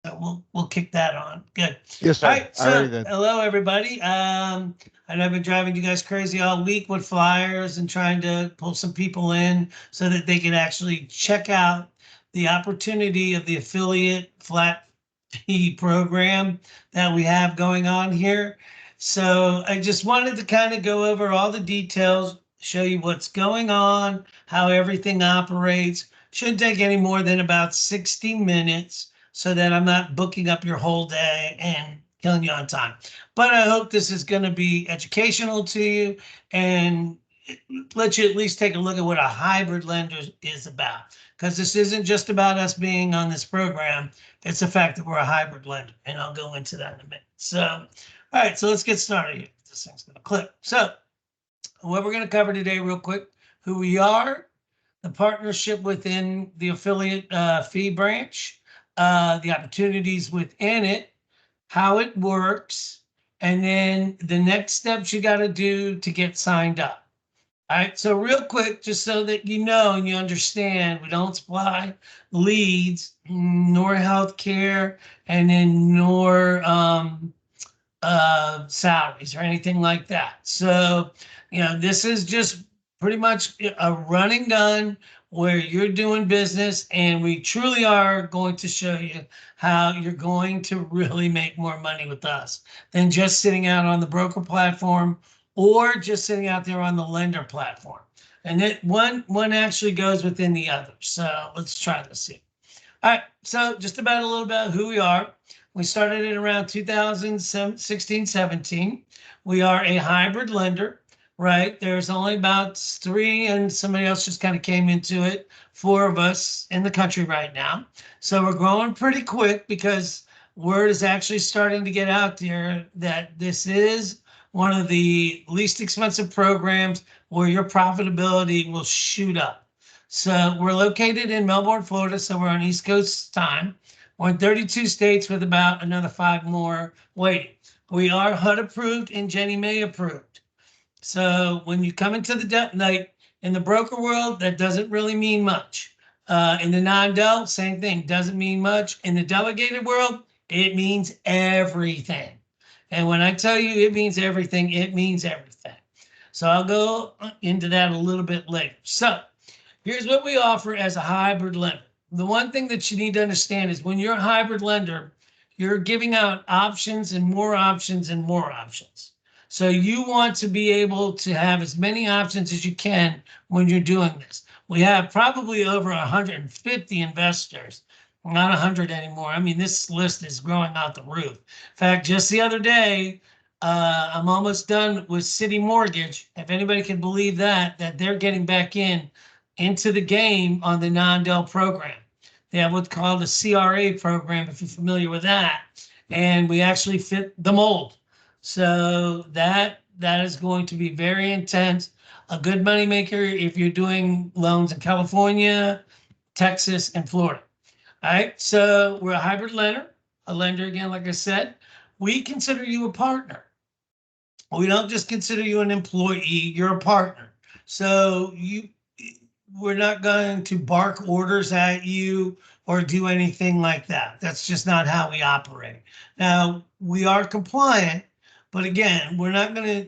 So we'll kick that on. Good. Yes, All sir. right. I already So did. hello everybody. I know I've been driving you guys crazy all week with flyers and trying to pull some people in so that they can actually check out the opportunity of the affiliate flat fee program that we have going on here. So I just wanted to kind of go over all the details, show you what's going on, how everything operates. Shouldn't take any more than about 60 minutes so that I'm not booking up your whole day and killing you on time. But I hope this is going to be educational to you and let you at least take a look at what a hybrid lender is about. Because this isn't just about us being on this program, it's the fact that we're a hybrid lender. And I'll go into that in a minute. So, all right, so let's get started here. This thing's going to click. So, what we're going to cover today, real quick, who we are, the partnership within the affiliate fee branch, the opportunities within it, how it works, and then the next steps you got to do to get signed up. All right, so real quick, just so that you know and you understand, we don't supply leads, nor healthcare, and then nor salaries or anything like that. So, this is just pretty much a running gun where you're doing business, and we truly are going to show you how you're going to really make more money with us than just sitting out on the broker platform or just sitting out there on the lender platform. And it one actually goes within the other. So let's try this here. All right, so just about a little bit who we are. We started in around 2016, 17. We are a hybrid lender, right? There's only about three, and somebody else just kind of came into it. Four of us in the country right now. So we're growing pretty quick because word is actually starting to get out there that this is one of the least expensive programs where your profitability will shoot up. So we're located in Melbourne, Florida. So we're on East Coast time. We're in 32 states with about another five more waiting. We are HUD approved and Jenny May approved. So when you come into the like in the broker world, that doesn't really mean much. In the non-del, same thing, doesn't mean much. In the delegated world, it means everything. And when I tell you it means everything, it means everything. So I'll go into that a little bit later. So here's what we offer as a hybrid lender. The one thing that you need to understand is when you're a hybrid lender, you're giving out options and more options and more options. So you want to be able to have as many options as you can when you're doing this. We have probably over 150 investors, not 100 anymore. I mean, this list is growing out the roof. In fact, just the other day, I'm almost done with City Mortgage. If anybody can believe that they're getting back into the game on the non-del program. They have what's called a CRA program, if you're familiar with that. And we actually fit the mold. So that is going to be very intense. A good moneymaker if you're doing loans in California, Texas, and Florida. All right. So we're a hybrid lender, a lender again, like I said. We consider you a partner. We don't just consider you an employee, you're a partner. So we're not going to bark orders at you or do anything like that. That's just not how we operate. Now, we are compliant, but again, we're not going to,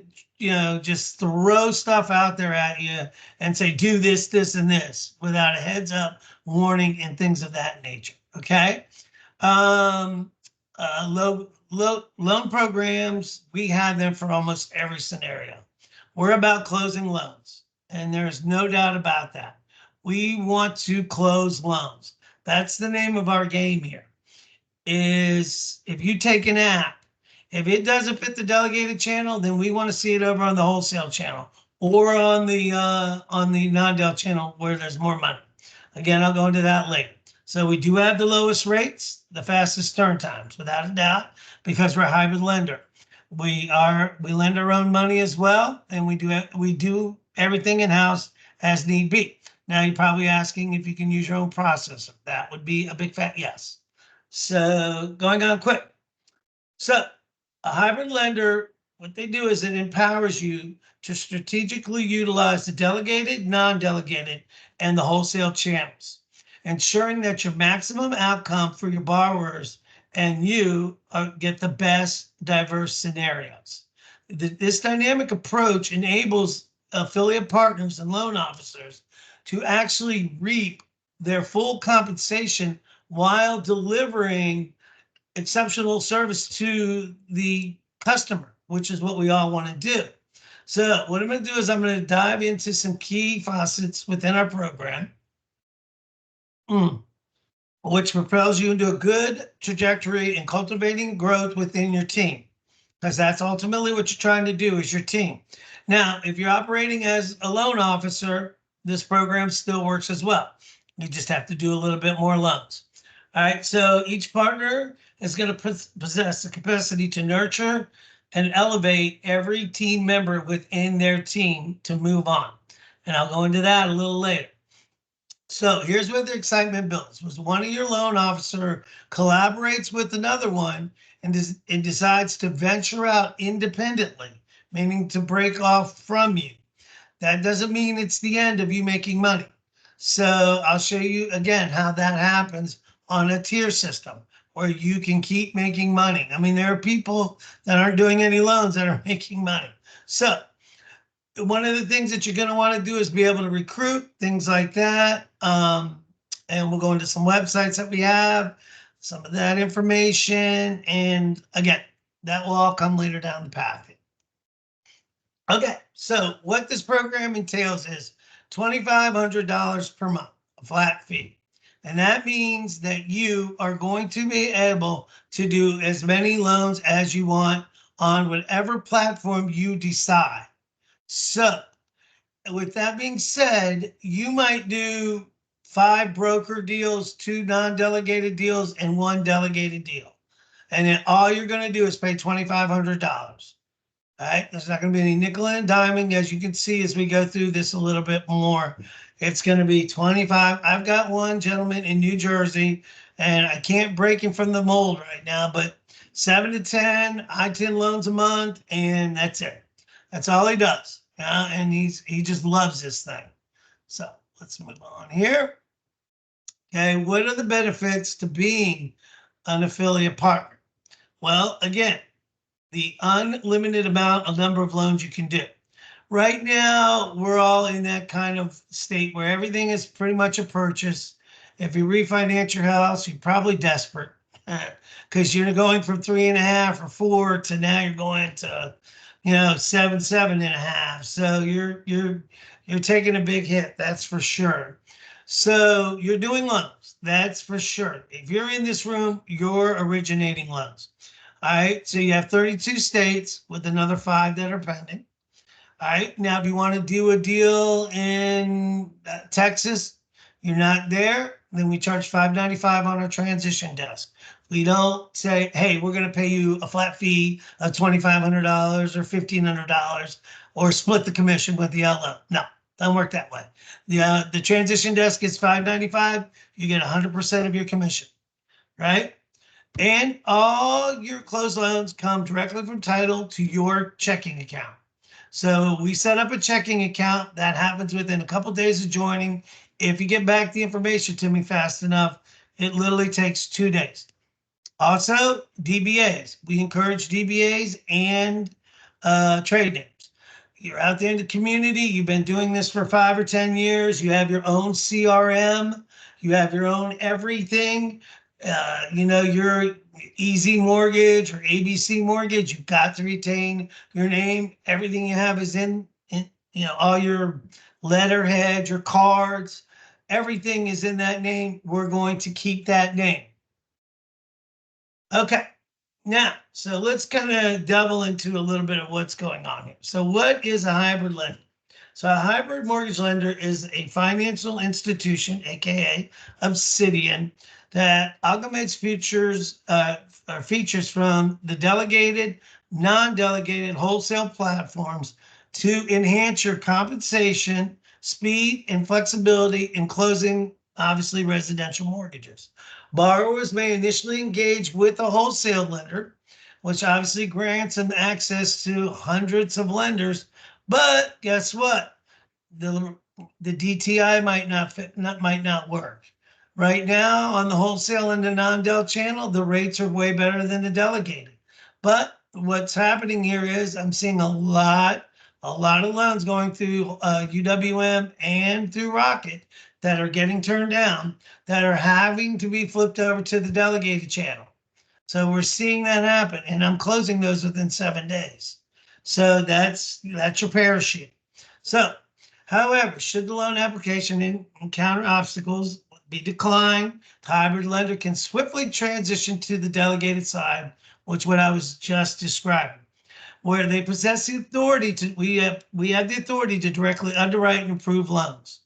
just throw stuff out there at you and say, do this, this, and this without a heads up warning and things of that nature. Okay. Loan programs, we have them for almost every scenario. We're about closing loans, and there's no doubt about that. We want to close loans. That's the name of our game here. Is if you take an app, if it doesn't fit the delegated channel, then we want to see it over on the wholesale channel or on the non-del channel where there's more money. Again, I'll go into that later. So we do have the lowest rates, the fastest turn times, without a doubt, because we're a hybrid lender. We lend our own money as well, and we do everything in house as need be. Now you're probably asking if you can use your own processor. That would be a big fat yes. So going on quick. So a hybrid lender, what they do is it empowers you to strategically utilize the delegated, non-delegated, and the wholesale channels, ensuring that your maximum outcome for your borrowers and you get the best diverse scenarios. This dynamic approach enables affiliate partners and loan officers to actually reap their full compensation while delivering exceptional service to the customer, which is what we all want to do. So what I'm going to do is I'm going to dive into some key facets within our program, which propels you into a good trajectory in cultivating growth within your team, because that's ultimately what you're trying to do is your team. Now, if you're operating as a loan officer, this program still works as well. You just have to do a little bit more loans. All right, so each partner is going to possess the capacity to nurture and elevate every team member within their team to move on. And I'll go into that a little later. So here's where the excitement builds. Was one of your loan officer collaborates with another one and decides to venture out independently, meaning to break off from you. That doesn't mean it's the end of you making money. So I'll show you again how that happens on a tier system where you can keep making money. I mean, there are people that aren't doing any loans that are making money. So one of the things that you're going to want to do is be able to recruit, things like that. And we'll go into some websites that we have, some of that information. And again, that will all come later down the path. Okay, so what this program entails is $2,500 per month, a flat fee. And that means that you are going to be able to do as many loans as you want on whatever platform you decide. So with that being said, you might do 5 broker deals, 2 non-delegated deals, and 1 delegated deal. And then all you're going to do is pay $2,500. All right, there's not going to be any nickel and diming, as you can see as we go through this a little bit more. It's going to be 25. I've got one gentleman in New Jersey, and I can't break him from the mold right now, but 7 to 10, I-10 loans a month, and that's it. That's all he does. And he just loves this thing. So let's move on here. Okay, what are the benefits to being an affiliate partner? Well, again, the unlimited amount of number of loans you can do. Right now, we're all in that kind of state where everything is pretty much a purchase. If you refinance your house, you're probably desperate because you're going from 3.5 or 4 to now you're going to, 7.5. So you're taking a big hit. That's for sure. So you're doing loans. That's for sure. If you're in this room, you're originating loans. All right, so you have 32 states with another 5 that are pending. All right, now if you want to do a deal in Texas, you're not there, then we charge $5.95 on our transition desk. We don't say, hey, we're going to pay you a flat fee of $2,500 or $1,500 or split the commission with the LO. No, doesn't work that way. The transition desk is $5.95. You get 100% of your commission, right? And all your closed loans come directly from title to your checking account. So we set up a checking account that happens within a couple of days of joining. If you get back the information to me fast enough, it literally takes 2 days. Also, DBAs. We encourage DBAs and trade names. You're out there in the community. You've been doing this for 5 or 10 years. You have your own CRM. You have your own everything. Your Easy Mortgage or ABC Mortgage, you've got to retain your name. Everything you have is in all your letterhead, your cards, everything is in that name. We're going to keep that name. Okay, now, so let's kind of delve into a little bit of what's going on here. So what is a hybrid lender? So a hybrid mortgage lender is a financial institution, aka Obsidian, that amalgamates features from the delegated, non-delegated wholesale platforms to enhance your compensation, speed, and flexibility in closing, obviously, residential mortgages. Borrowers may initially engage with a wholesale lender, which obviously grants them access to hundreds of lenders. But guess what? The DTI might not work. Right now on the wholesale and the non-del channel, the rates are way better than the delegated. But what's happening here is I'm seeing a lot of loans going through UWM and through Rocket that are getting turned down, that are having to be flipped over to the delegated channel. So we're seeing that happen, and I'm closing those within 7 days. So that's your parachute. So, however, should the loan application encounter obstacles, be declined, the hybrid lender can swiftly transition to the delegated side, which what I was just describing, where they possess the authority to we have the authority to directly underwrite and approve loans.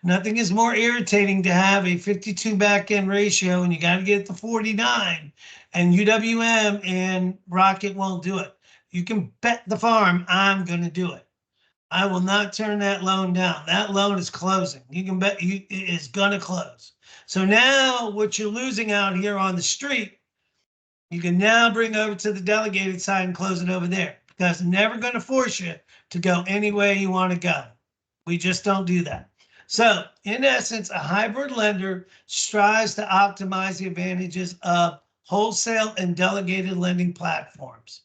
Nothing is more irritating to have a 52 back end ratio and you got to get it to 49, and UWM and Rocket won't do it. You can bet the farm I'm going to do it. I will not turn that loan down. That loan is closing. You can bet it is going to close. So now what you're losing out here on the street, you can now bring over to the delegated side and close it over there, because I'm never going to force you to go any way you want to go. We just don't do that. So in essence, a hybrid lender strives to optimize the advantages of wholesale and delegated lending platforms.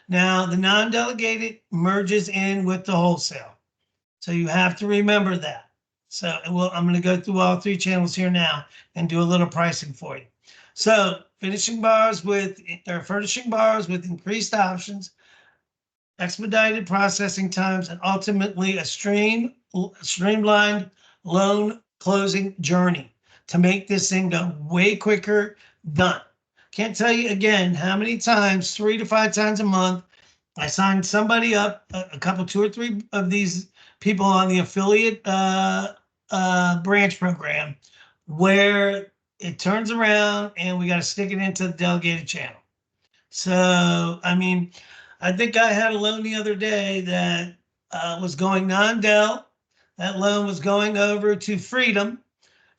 Now, the non-delegated merges in with the wholesale. So you have to remember that. So I'm going to go through all three channels here now and do a little pricing for you. So furnishing borrowers with increased options, expedited processing times, and ultimately a streamlined loan closing journey to make this thing go way quicker. Done. Can't tell you again how many times, 3 to 5 times a month, I signed somebody up, a couple, 2 or 3 of these people on the affiliate branch program, where it turns around and we got to stick it into the delegated channel. So, I mean, I think I had a loan the other day that was going non-del. That loan was going over to Freedom.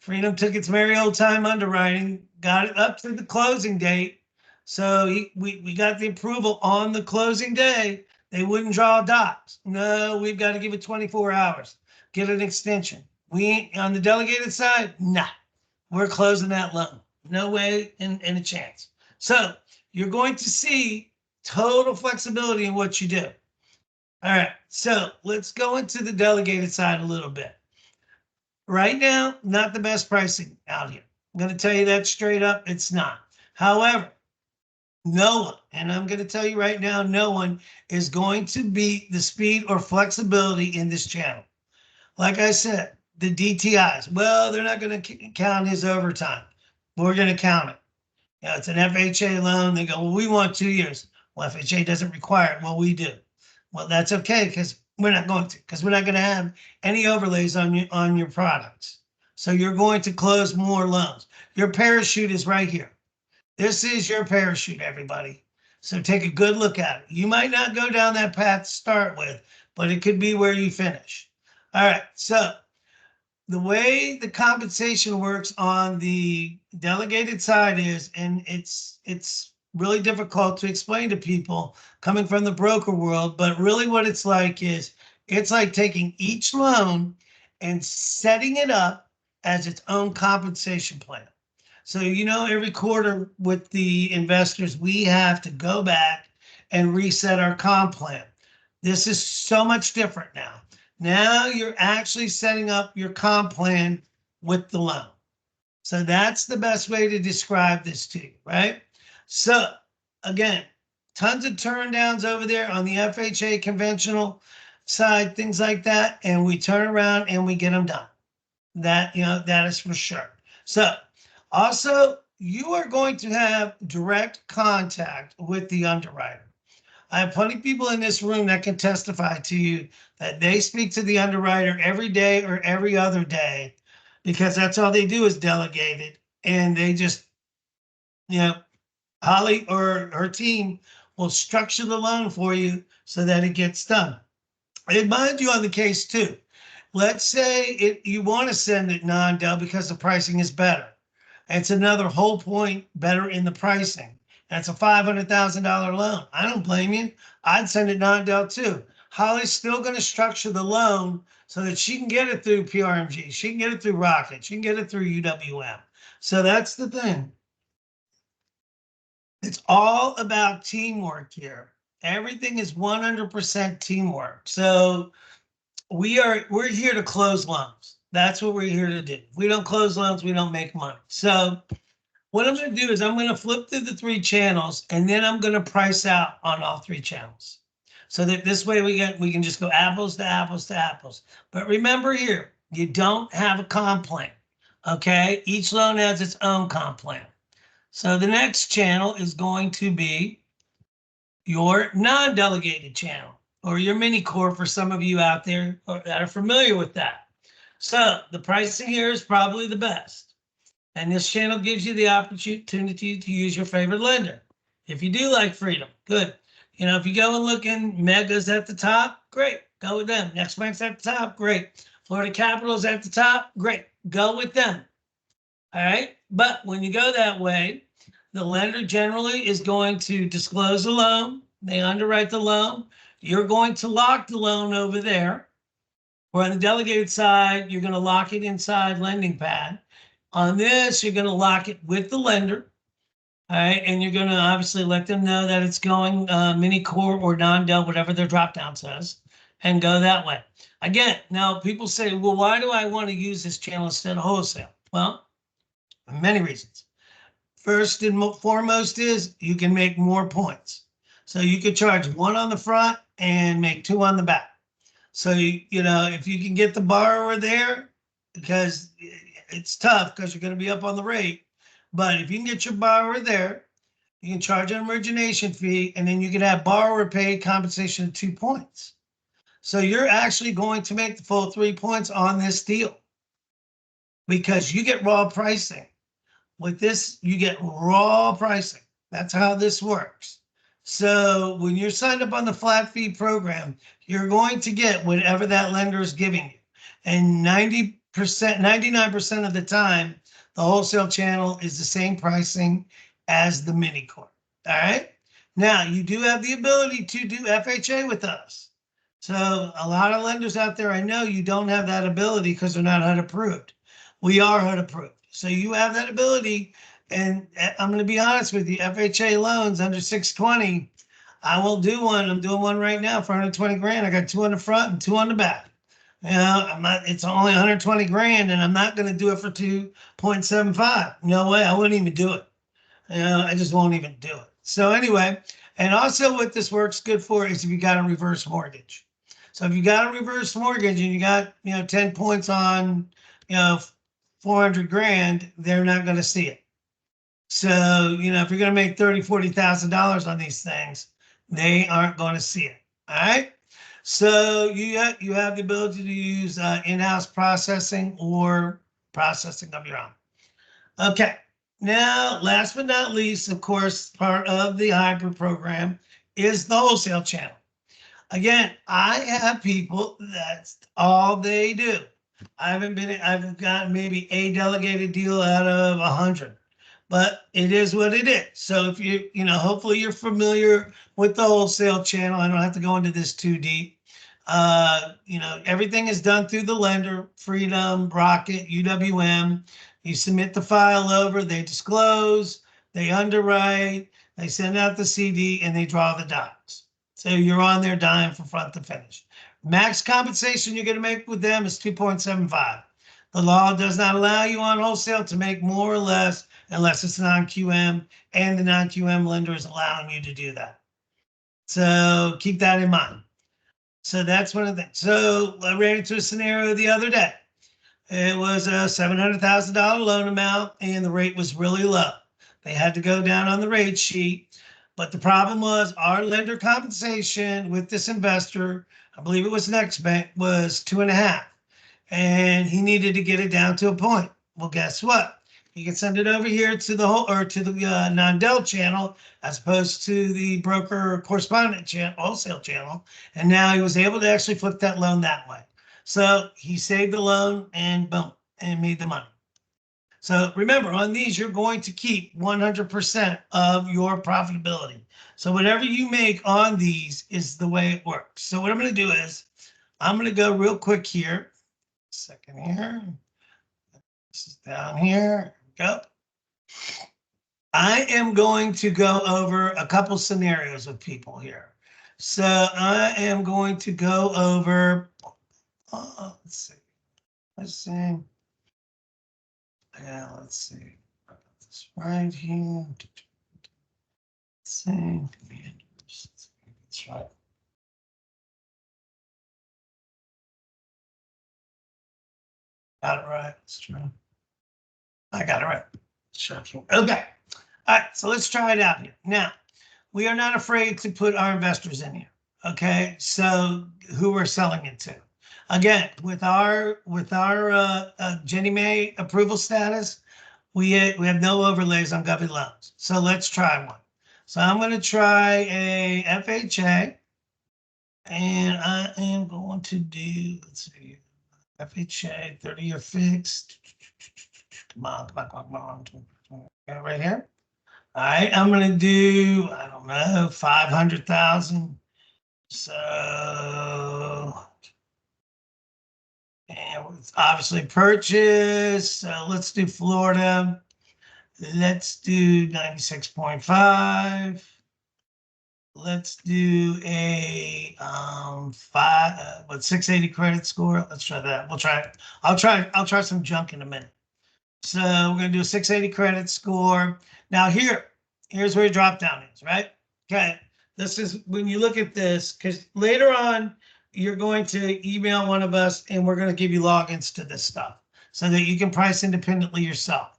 Freedom took its merry old time underwriting, got it up to the closing date. So we got the approval on the closing day. They wouldn't draw docs. No, we've got to give it 24 hours, get an extension. We ain't on the delegated side. Nah, we're closing that loan. No way in a chance. So you're going to see total flexibility in what you do. All right, so let's go into the delegated side a little bit. Right now, not the best pricing out here. I'm going to tell you that straight up. It's not. However, no one, and I'm going to tell you right now, no one is going to beat the speed or flexibility in this channel. Like I said, the DTIs, well, they're not going to count his overtime. We're going to count it. You know, it's an FHA loan. They go, well, we want 2 years. Well, FHA doesn't require it. Well, we do. Well, that's okay, because we're not going to have any overlays on your products. So you're going to close more loans. Your parachute is right here. This is your parachute, everybody. So take a good look at it. You might not go down that path to start with, but it could be where you finish. All right. So the way the compensation works on the delegated side is, and it's really difficult to explain to people coming from the broker world, but really what it's like is it's like taking each loan and setting it up as its own compensation plan. So, every quarter with the investors, we have to go back and reset our comp plan. This is so much different now. Now you're actually setting up your comp plan with the loan. So that's the best way to describe this to you, right? So again, tons of turn downs over there on the FHA conventional side, things like that. And we turn around and we get them done. That is for sure. So also, you are going to have direct contact with the underwriter. I have plenty of people in this room that can testify to you that they speak to the underwriter every day or every other day, because that's all they do is delegate it. And they just, Holly or her team will structure the loan for you so that it gets done. And mind you, on the case too, let's say you want to send it non-del because the pricing is better. It's another whole point better in the pricing. That's a $500,000 loan. I don't blame you. I'd send it non-del too. Holly's still going to structure the loan so that she can get it through PRMG. She can get it through Rocket. She can get it through UWM. So that's the thing. It's all about teamwork here. Everything is 100% teamwork. So we're here to close loans. That's what we're here to do. If we don't close loans, we don't make money. So what I'm going to do is I'm going to flip through the three channels, and then I'm going to price out on all three channels. So that this way we can just go apples to apples to apples. But remember here, you don't have a comp plan. Okay? Each loan has its own comp plan. So the next channel is going to be your non-delegated channel, or your mini core for some of you out there that are familiar with that. So the pricing here is probably the best. And this channel gives you the opportunity to use your favorite lender. If you do like freedom, good. You know, if you go and look in Megas at the top, great, go with them. Next Bank's at the top, great. Florida Capital's at the top, great, go with them. All right, but when you go that way, the lender generally is going to disclose the loan. They underwrite the loan. You're going to lock the loan over there. Or on the delegated side, you're going to lock it inside lending pad. On this, you're going to lock it with the lender. All right, and you're going to obviously let them know that it's going mini core or non-del, whatever their drop down says, and go that way. Again, now people say, well, why do I want to use this channel instead of wholesale? Well, many reasons. First and foremost is you can make more points. So you could charge one on the front and make two on the back. So, you know, if you can get the borrower there, because it's tough because you're going to be up on the rate. But if you can get your borrower there, you can charge an origination fee, and then you can have borrower paid compensation of 2 points. So you're actually going to make the full 3 points on this deal because you get raw pricing. With this, you get raw pricing. That's how this works. So when you're signed up on the flat fee program, you're going to get whatever that lender is giving you. And 90%, 99% of the time, the wholesale channel is the same pricing as the mini core. All right. Now, you do have the ability to do FHA with us. So a lot of lenders out there, I know you don't have that ability because they're not HUD approved. We are HUD approved. So you have that ability. And I'm going to be honest with you, FHA loans under 620, I will do one. I'm doing one right now for 120 grand. I got 2 on the front and 2 on the back. You know, it's only 120 grand, and I'm not going to do it for 2.75. No way. I wouldn't even do it. You know, I just won't even do it. So anyway, and also what this works good for is if you got a reverse mortgage. So if you got a reverse mortgage and you got, 10 points on, 400 grand, they're not going to see it. So, if you're going to make $30,000, $40,000 on these things, they aren't going to see it. All right. So you have the ability to use in-house processing or processing of your own. Okay. Now, last but not least, of course, part of the hybrid program is the wholesale channel. Again, I have people that's all they do. I've got maybe a delegated deal out of 100, but it is what it is. So if hopefully you're familiar with the wholesale channel. I don't have to go into this too deep. Everything is done through the lender, Freedom, Rocket, UWM. You submit the file over, they disclose, they underwrite, they send out the CD, and they draw the docs. So you're on their dime from front to finish. Max compensation you're going to make with them is 2.75. The law does not allow you on wholesale to make more or less unless it's non-QM, and the non-QM lender is allowing you to do that. So keep that in mind. So that's one of the things. So I ran into a scenario the other day. It was a $700,000 loan amount, and the rate was really low. They had to go down on the rate sheet. But the problem was our lender compensation with this investor, I believe it was Next Bank, was 2.5. And he needed to get it down to a point. Well, guess what? He can send it over here to the non-del channel as opposed to the broker correspondent channel, wholesale channel. And now he was able to actually flip that loan that way. So he saved the loan and boom, and made the money. So remember, on these, you're going to keep 100% of your profitability. So whatever you make on these is the way it works. So what I'm going to do is I'm going to go real quick here. Second here. This is down here. Go. I am going to go over a couple scenarios with people here. So I am going to go over, let's see. Let's see. Yeah, let's see. This right here. Let's see. That's right. Got it right. Let's try. I got it right. Shocking. Okay. All right. So let's try it out here. Now, we are not afraid to put our investors in here. Okay. So who we're selling it to. Again, with our Jenny Mae approval status, we have no overlays on government loans. So let's try one. So I'm going to try a FHA, and I am going to do, let's see, FHA 30-year fixed. Come on, come on, come on, come on. Got it right here. All right, I'm going to do, I don't know, 500,000. So, and it's obviously purchased. So let's do Florida. Let's do 96.5. Let's do a 680 credit score. Let's try that. We'll try it. I'll try some junk in a minute. So we're gonna do a 680 credit score. Now here's where your drop down is, right? Okay. This is when you look at this, because later on you're going to email one of us and we're going to give you logins to this stuff so that you can price independently yourself.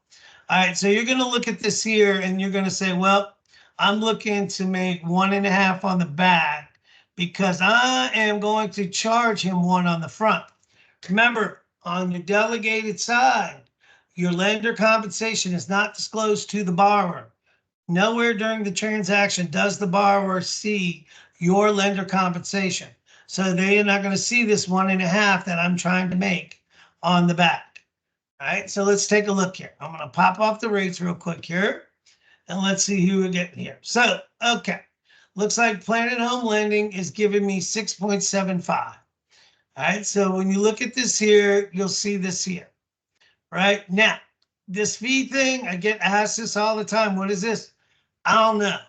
All right, so you're going to look at this here and you're going to say, well, I'm looking to make 1.5 on the back because I am going to charge him 1 on the front. Remember, on your delegated side, your lender compensation is not disclosed to the borrower. Nowhere during the transaction does the borrower see your lender compensation. So they are not going to see this 1.5 that I'm trying to make on the back. All right, so let's take a look here. I'm going to pop off the rates real quick here. And let's see who we're getting here. So, okay. Looks like Planet Home Lending is giving me 6.75. All right, so when you look at this here, you'll see this here. Right now, this fee thing, I get asked this all the time. What is this? I don't know.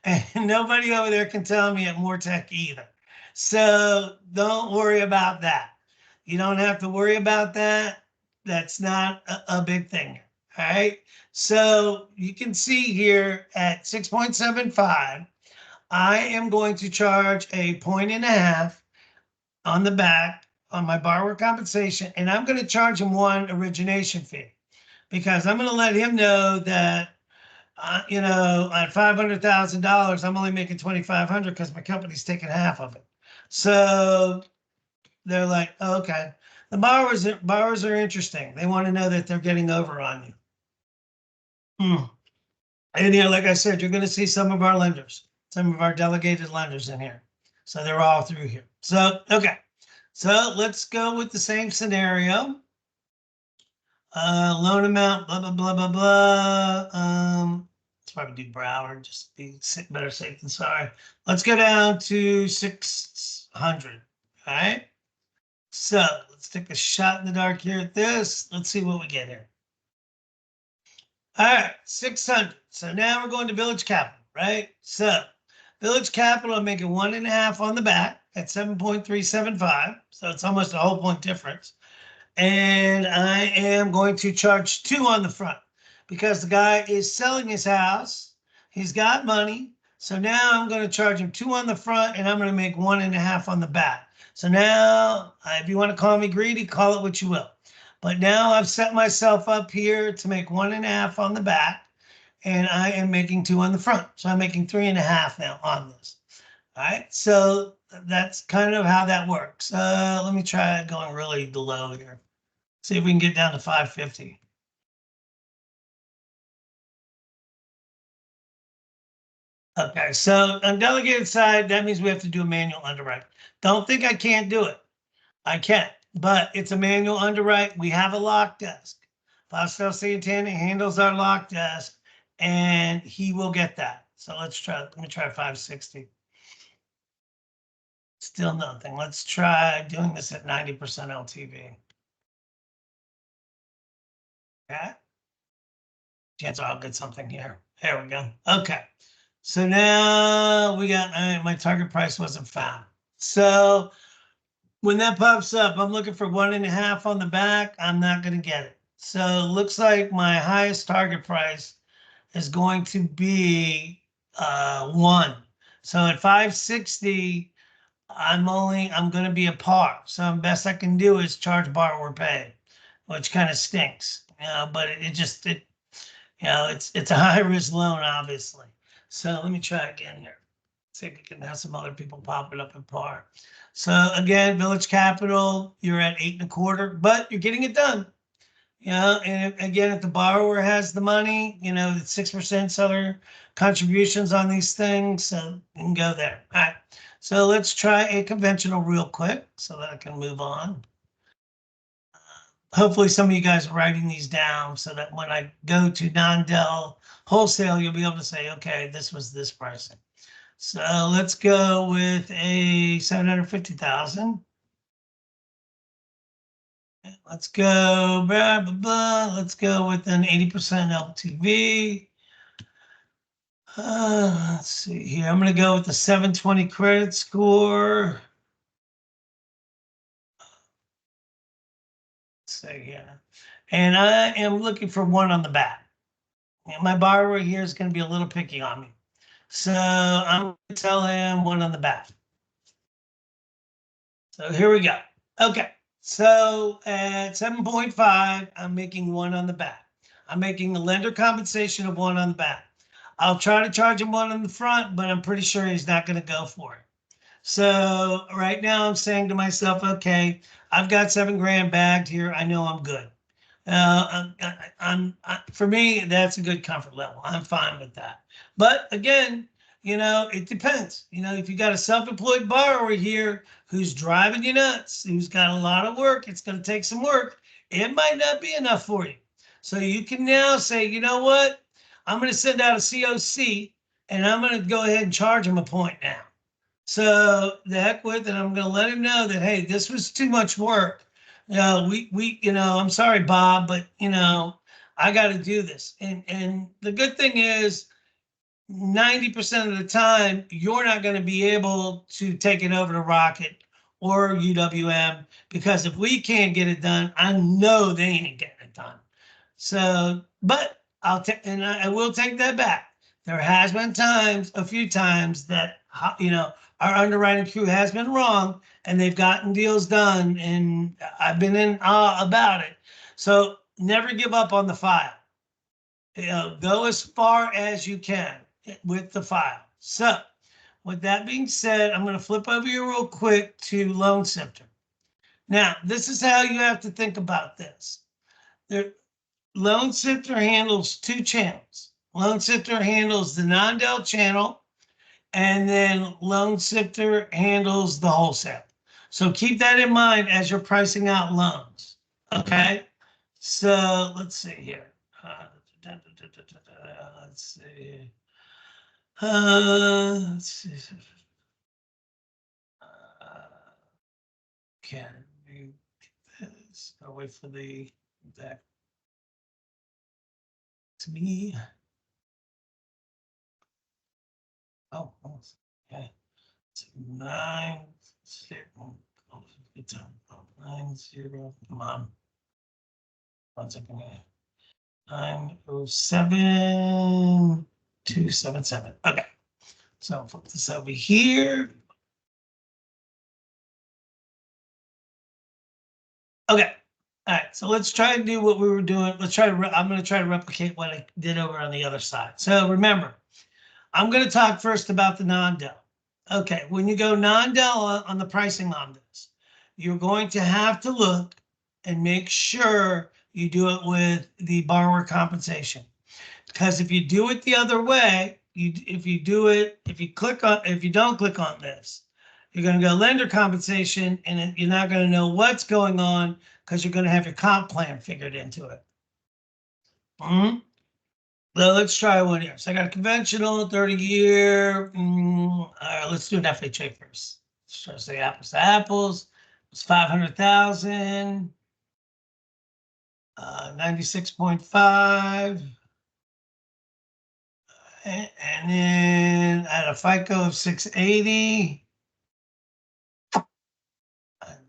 And nobody over there can tell me at Mortec either. So don't worry about that. You don't have to worry about that. That's not a big thing. All right. So you can see here at 6.75, I am going to charge a 1.5 on the back on my borrower compensation, and I'm going to charge him 1 origination fee because I'm going to let him know that at $500,000, I'm only making 2,500 because my company's taking half of it. So they're like, oh, okay. The borrowers are interesting. They want to know that they're getting over on you. And like I said, you're going to see some of our lenders, some of our delegated lenders in here. So they're all through here. So, okay. So let's go with the same scenario. Loan amount, blah, blah, blah, blah, blah. Let's probably do Broward, just be better safe than sorry. Let's go down to 600. All right. So let's take a shot in the dark here at this. Let's see what we get here. All right, 600. So now we're going to Village Capital, right? So Village Capital, I'm making 1.5 on the back at 7.375. So it's almost a whole point difference. And I am going to charge 2 on the front because the guy is selling his house. He's got money. So now I'm going to charge him 2 on the front and I'm going to make 1.5 on the back. So now, if you want to call me greedy, call it what you will. But now I've set myself up here to make 1.5 on the back and I am making 2 on the front. So I'm making 3.5 now on this. All right, so that's kind of how that works. Let me try going really low here. See if we can get down to 550. Okay, so on delegated side, that means we have to do a manual underwrite. Don't think I can't do it. I can, but it's a manual underwrite. We have a lock desk. Pascal Santana handles our lock desk and he will get that. So let me try 560. Still nothing. Let's try doing this at 90% LTV. Okay. Chance I'll get something here. There we go. Okay. So now we got, my target price wasn't found. So when that pops up, I'm looking for 1.5 on the back. I'm not going to get it. So it looks like my highest target price is going to be 1. So at 560, I'm going to be a par. So the best I can do is charge borrower pay, which kind of stinks. But it's a high risk loan, obviously. So let me try again here. See if we can have some other people popping up in par. So again, Village Capital, you're at 8.25, but you're getting it done. And again, if the borrower has the money, it's 6% other contributions on these things, so you can go there. All right. So let's try a conventional real quick so that I can move on. Hopefully some of you guys are writing these down so that when I go to non-Del wholesale, you'll be able to say, okay, this was this pricing. So let's go with a 750,000. Let's go, blah, blah, blah. Let's go with an 80% LTV. Let's see here. I'm going to go with the 720 credit score. Let's see here. And I am looking for 1 on the back. And my borrower here is going to be a little picky on me. So I'm going to tell him 1 on the back. So here we go. Okay. So at 7.5, I'm making 1 on the back. I'm making the lender compensation of 1 on the back. I'll try to charge him 1 on the front, but I'm pretty sure he's not going to go for it. So right now I'm saying to myself, okay, I've got $7,000 bagged here. I know I'm good. For me, that's a good comfort level. I'm fine with that. But again, it depends. If you got a self-employed borrower here who's driving you nuts, who's got a lot of work, it's going to take some work. It might not be enough for you. So you can now say, you know what? I'm going to send out a COC and I'm going to go ahead and charge him a point now. So the heck with it, I'm going to let him know that, hey, this was too much work. I'm sorry, Bob, but I got to do this. And the good thing is 90% of the time, you're not going to be able to take it over to Rocket or UWM, because if we can't get it done, I know they ain't getting it done. So, but I will take that back. There has been a few times that, our underwriting crew has been wrong and they've gotten deals done, and I've been in awe about it. So never give up on the file. Go as far as you can with the file. So with that being said, I'm going to flip over here real quick to Loan Sifter. Now, this is how you have to think about this. Loan Sifter handles 2 channels. Loan Sifter handles the non-Del channel, and then Loan Sifter handles the wholesale. So keep that in mind as you're pricing out loans. Okay. So let's see here. Let's see. Let's see. Can we do this? I'll wait for that to me. Oh, okay. 9, 0. Come on. 1 second. 907-277. Okay. So I'll flip this over here. Okay. All right. So let's try to do what we were doing. I'm going to try to replicate what I did over on the other side. So remember, I'm going to talk first about the non-Del. Okay. When you go non-Del on the pricing on this, you're going to have to look and make sure you do it with the borrower compensation. Because if you do it the other way, if you don't click on this, you're going to go lender compensation, and you're not going to know what's going on because you're going to have your comp plan figured into it. So let's try one here. So I got a conventional 30-year. All right, let's do an FHA first. Let's try to say apples to apples. It's 500,000. 96.5. And then at a FICO of 680, I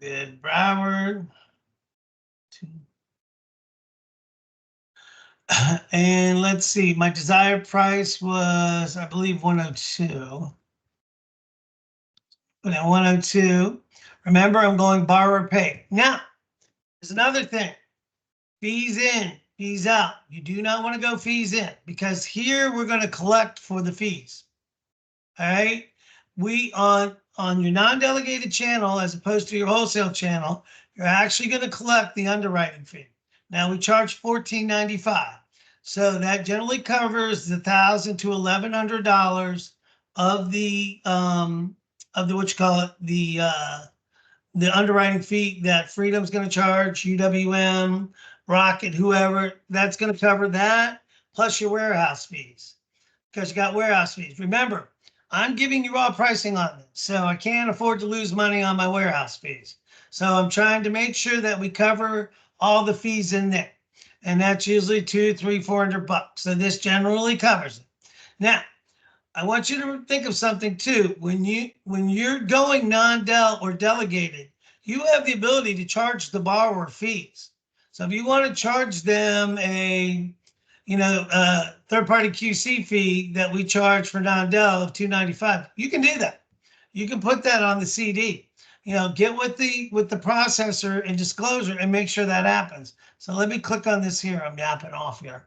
did Broward. And let's see, my desired price was, I believe, 102. But at 102, remember, I'm going borrower pay. Now, there's another thing. Fees in, fees out. You do not want to go fees in because here we're going to collect for the fees. All right. We on your non-delegated channel, as opposed to your wholesale channel, you're actually going to collect the underwriting fee. Now we charge $14.95. So that generally covers the $1,000 to $1,100 of the what you call it, the underwriting fee that Freedom's going to charge, UWM, Rocket, whoever. That's going to cover that plus your warehouse fees, because you got warehouse fees. Remember, I'm giving you raw pricing on this, so I can't afford to lose money on my warehouse fees. So I'm trying to make sure that we cover all the fees in there, and that's usually $200, $300, $400. So this generally covers it. Now, I want you to think of something too. When you're going non-del or delegated, you have the ability to charge the borrower fees. So if you want to charge them a third-party QC fee that we charge for non-del of $295, you can do that. You can put that on the CD. Get with the processor and disclosure and make sure that happens. So let me click on this here. I'm yapping off here.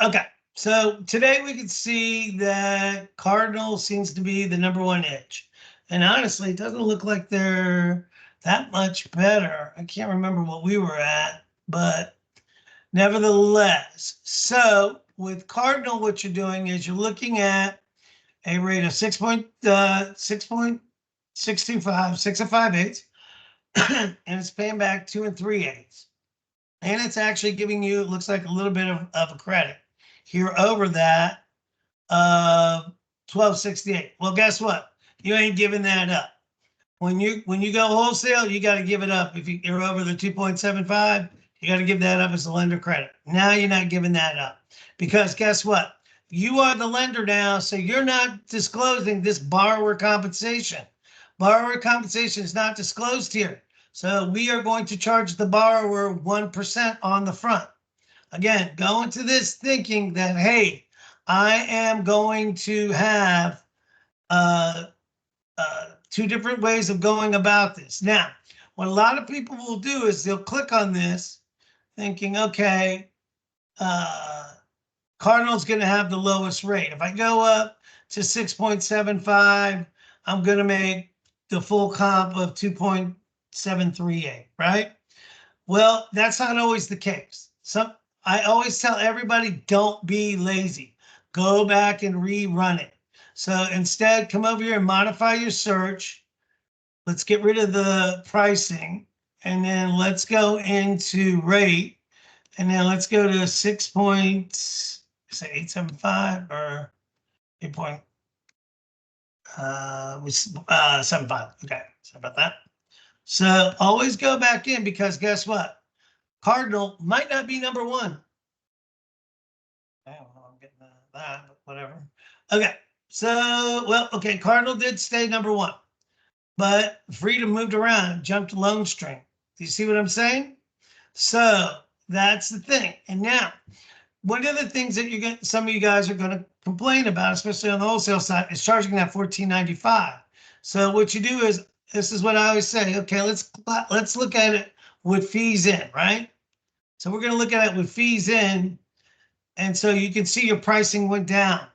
Okay. So today we can see that Cardinal seems to be the #1 edge. And honestly, it doesn't look like they're that much better. I can't remember what we were at, but nevertheless. So with Cardinal, what you're doing is you're looking at a rate of 6.625, 6 5/8, and it's paying back 2 3/8. And it's actually giving you, it looks like a little bit of a credit here over that 1268. Well, guess what? You ain't giving that up. When you go wholesale, you got to give it up. If you're over the 2.75, you got to give that up as a lender credit. Now you're not giving that up because guess what? You are the lender now, so you're not disclosing this borrower compensation. Borrower compensation is not disclosed here. So we are going to charge the borrower 1% on the front. Again, go into this thinking that, hey, I am going to have 2 different ways of going about this. Now, what a lot of people will do is they'll click on this thinking, okay, Cardinal's going to have the lowest rate. If I go up to 6.75, I'm going to make the full comp of 2.738, right? Well, that's not always the case. I always tell everybody, don't be lazy. Go back and rerun it. So instead, come over here and modify your search. Let's get rid of the pricing. And then let's go into rate. And then let's go to 6.875 or 8.75. Okay, sorry about that. So always go back in because guess what? Cardinal might not be #1. I don't know, I'm getting that, but whatever. Okay, so, well, okay, Cardinal did stay #1, but Freedom moved around, jumped to Lone String. Do you see what I'm saying? So that's the thing. And now, one of the things that some of you guys are going to complain about, especially on the wholesale side, is charging that $14.95. So what you do is, this is what I always say. Okay, let's look at it with fees in, right? So we're going to look at it with fees in. And so you can see your pricing went down.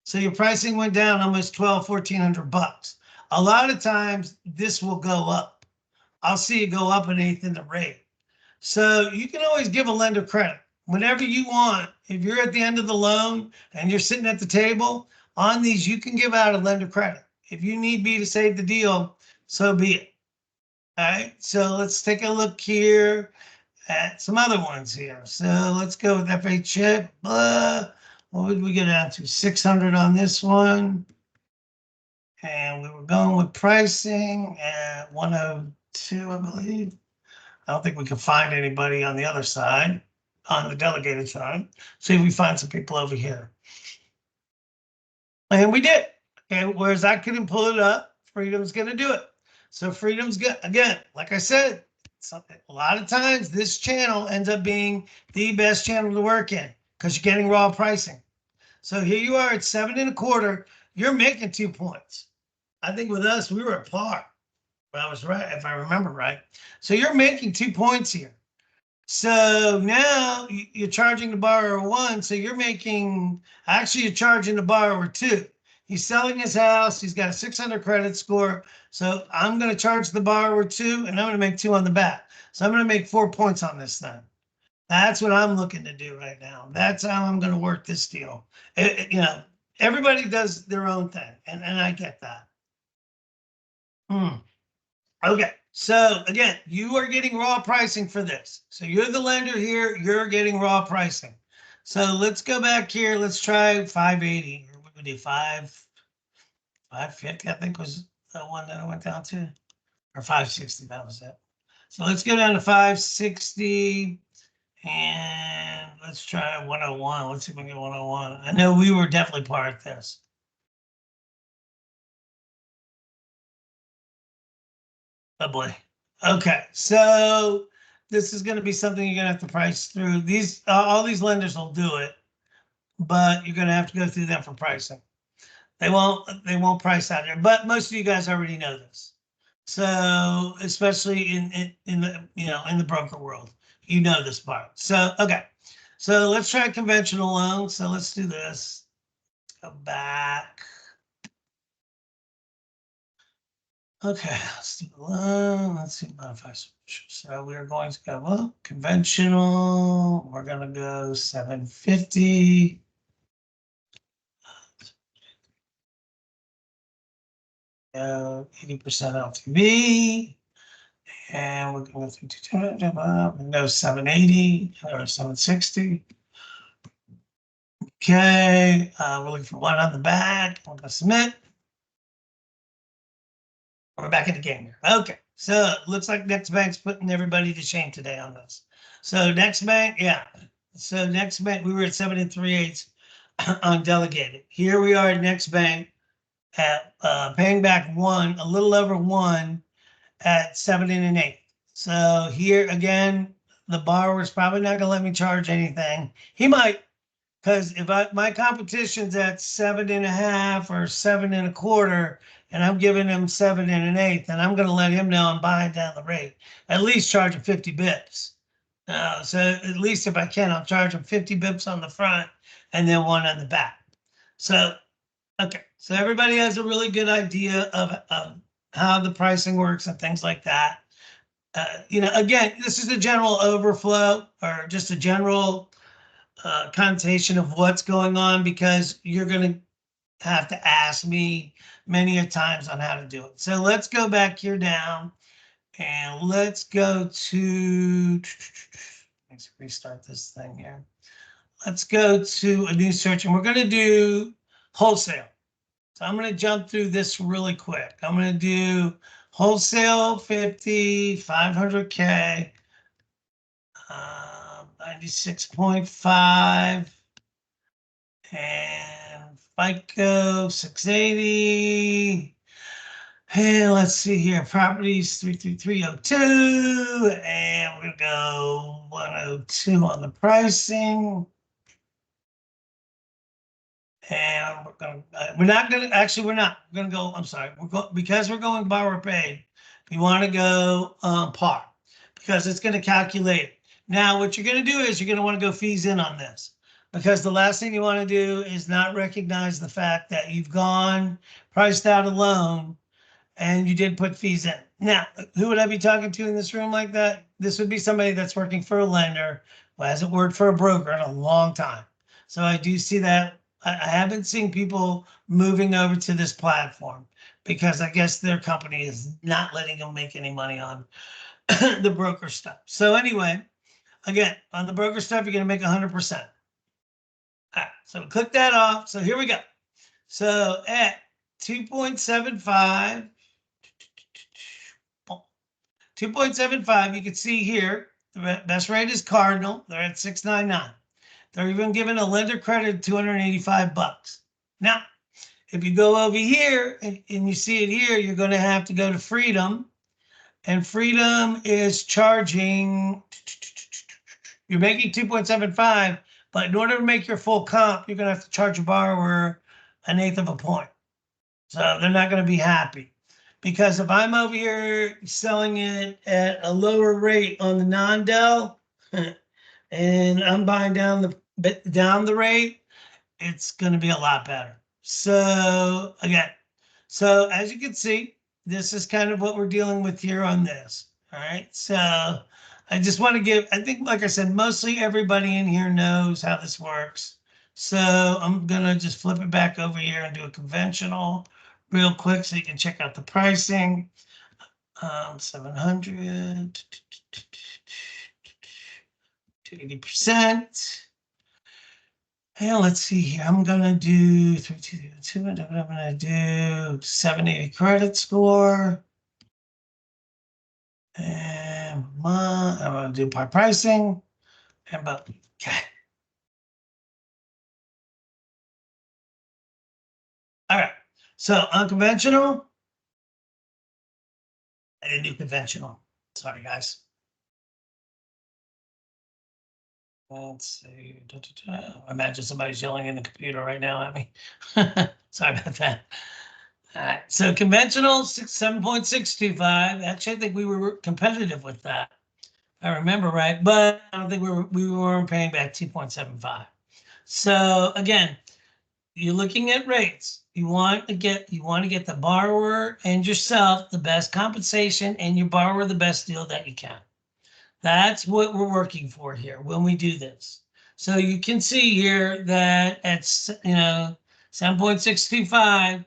So your pricing went down almost $1,200-1,400. A lot of times this will go up. I'll see it go up 1/8 in the rate. So you can always give a lender credit whenever you want. If you're at the end of the loan and you're sitting at the table on these, you can give out a lender credit. If you need be to save the deal, so be it. All right, so let's take a look here at some other ones here. So let's go with FH chip. What would we get out to? 600 on this one. And we were going with pricing at 102, I believe. I don't think we could find anybody on the other side. on the delegated side. See if we find some people over here. And we did. Okay, whereas I couldn't pull it up, Freedom's going to do it. So Freedom's good. Again, like I said, a lot of times this channel ends up being the best channel to work in because you're getting raw pricing. So here you are at 7.25. You're making 2 points. I think with us, we were at par. I was right, if I remember right. So you're making 2 points here. So now you're charging the borrower 1. So you're making, actually you're charging the borrower 2. He's selling his house. He's got a 600 credit score. So I'm going to charge the borrower 2 and I'm going to make 2 on the back. So I'm going to make 4 points on this thing. That's what I'm looking to do right now. That's how I'm going to work this deal. Everybody does their own thing. And I get that. Okay. So again, you are getting raw pricing for this. So you're the lender here. You're getting raw pricing. So let's go back here. Let's try 580. Or what would we do? 550, I think was the one that I went down to. Or 560, that was it. So let's go down to 560. And let's try 101. Let's see if we can get 101. I know we were definitely part of this. Oh boy. Okay, so this is going to be something you're going to have to price through. These all these lenders will do it, but you're going to have to go through them for pricing. They won't price out there, but most of you guys already know this. So especially in the in the broker world, you know this part. So okay, so let's try conventional loans. So let's do this. Go back. Okay, let's do the loan. Let's see modify switch. So we're going to go well, conventional. We're going to go 750. 80% LTV. And we're going to go through 200, no 780 or 760. Okay, we're looking for 1 on the back. I'm going to submit. We're back in the game here. Okay, so it looks like Next Bank's putting everybody to shame today on this. So Next Bank, yeah. So Next Bank, we were at 7 3/8 on delegated. Here we are at Next Bank at paying back 1, a little over 1 at 7 1/8. So here again, the borrower's probably not gonna let me charge anything. He might, because if my competition's at 7 1/2 or 7 1/4, and I'm giving him 7 1/8, then I'm gonna let him know I'm buying down the rate. At least charge him 50 bips. So at least if I can, I'll charge him 50 bips on the front and then 1 on the back. So okay, so everybody has a really good idea of how the pricing works and things like that. Again, this is a general overflow or just a general connotation of what's going on because you're going to have to ask me many a times on how to do it. So let's go back here down and let's go to, let's restart this thing here. Let's go to a new search and we're going to do wholesale. So I'm going to jump through this really quick. I'm going to do wholesale 50, 500K, 96.5, and FICO 680. And let's see here, properties 33302, and we're going to go 102 on the pricing. And we're not going to go, I'm sorry, because we're going borrower paid, you want to go par because it's going to calculate it. Now, what you're going to do is you're going to want to go fees in on this because the last thing you want to do is not recognize the fact that you've gone priced out a loan and you did put fees in. Now, who would I be talking to in this room like that? This would be somebody that's working for a lender who hasn't worked for a broker in a long time. So I do see that. I haven't seen people moving over to this platform because I guess their company is not letting them make any money on the broker stuff. So anyway, again, on the broker stuff, you're going to make 100%. All right, so click that off. So here we go. So at 2.75, 2.75, you can see here, The best rate is Cardinal. They're at 6.99. They're even giving a lender credit of $285. Now, if you go over here and you see it here, you're going to have to go to Freedom. And Freedom is charging, you're making 2.75, but in order to make your full comp, you're going to have to charge a borrower 1/8 of a point. So they're not going to be happy. Because if I'm over here selling it at a lower rate on the non-Dell, and I'm buying down the rate, it's going to be a lot better. So again, so as you can see, this is kind of what we're dealing with here on this. All right. So I just want to give, I think, like I said, mostly everybody in here knows how this works. So I'm going to just flip it back over here and do a conventional real quick so you can check out the pricing. 700 to 80%. And let's see here. I'm gonna do 322. I'm gonna do 780 credit score. And I'm gonna do par pricing. And but okay. All right. So unconventional. I didn't do conventional. Sorry, guys. Let's see. Imagine somebody's yelling in the computer right now at me. Sorry about that. All right. So conventional 7.625. Actually, I think we were competitive with that. I remember right, but I don't think we weren't paying back 2.75. So again, you're looking at rates. You want to get the borrower and yourself the best compensation and your borrower the best deal that you can. That's what we're working for here when we do this. So you can see here that at 7.625,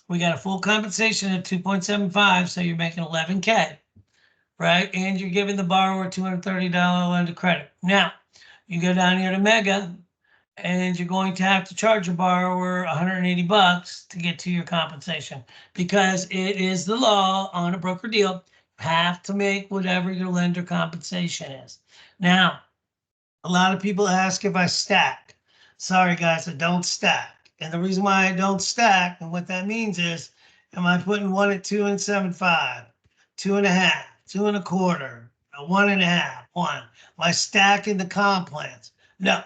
we got a full compensation of 2.75, so you're making 11K, right? And you're giving the borrower $230 line of credit. Now, you go down here to Mega, and you're going to have to charge your borrower $180 to get to your compensation because it is the law on a broker deal. Have to make whatever your lender compensation is. Now, a lot of people ask if I stack. Sorry, guys, I don't stack. And the reason why I don't stack, and what that means is, am I putting one at 2.75, 2.5, 2.25, 1.5, 1? Am I stacking the comp plans? No.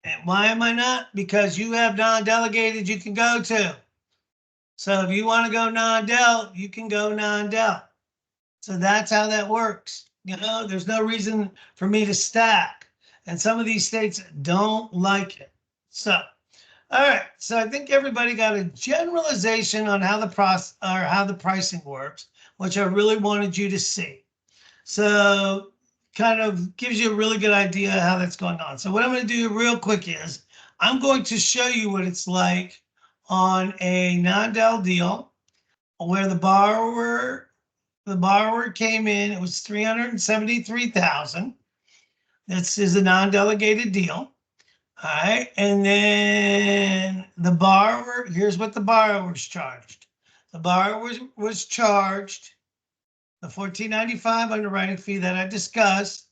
And why am I not? Because you have non-delegated you can go to. So if you want to go non-del, you can go non-del. So that's how that works. There's no reason for me to stack. And some of these states don't like it. So, all right. So I think everybody got a generalization on how the pricing works, which I really wanted you to see. So kind of gives you a really good idea how that's going on. So what I'm going to do real quick is I'm going to show you what it's like on a non-del deal where the borrower came in, it was 373,000. This is a non-delegated deal. All right. And then the borrower, here's what the borrower was charged. The borrower was charged the $14.95 underwriting fee that I discussed.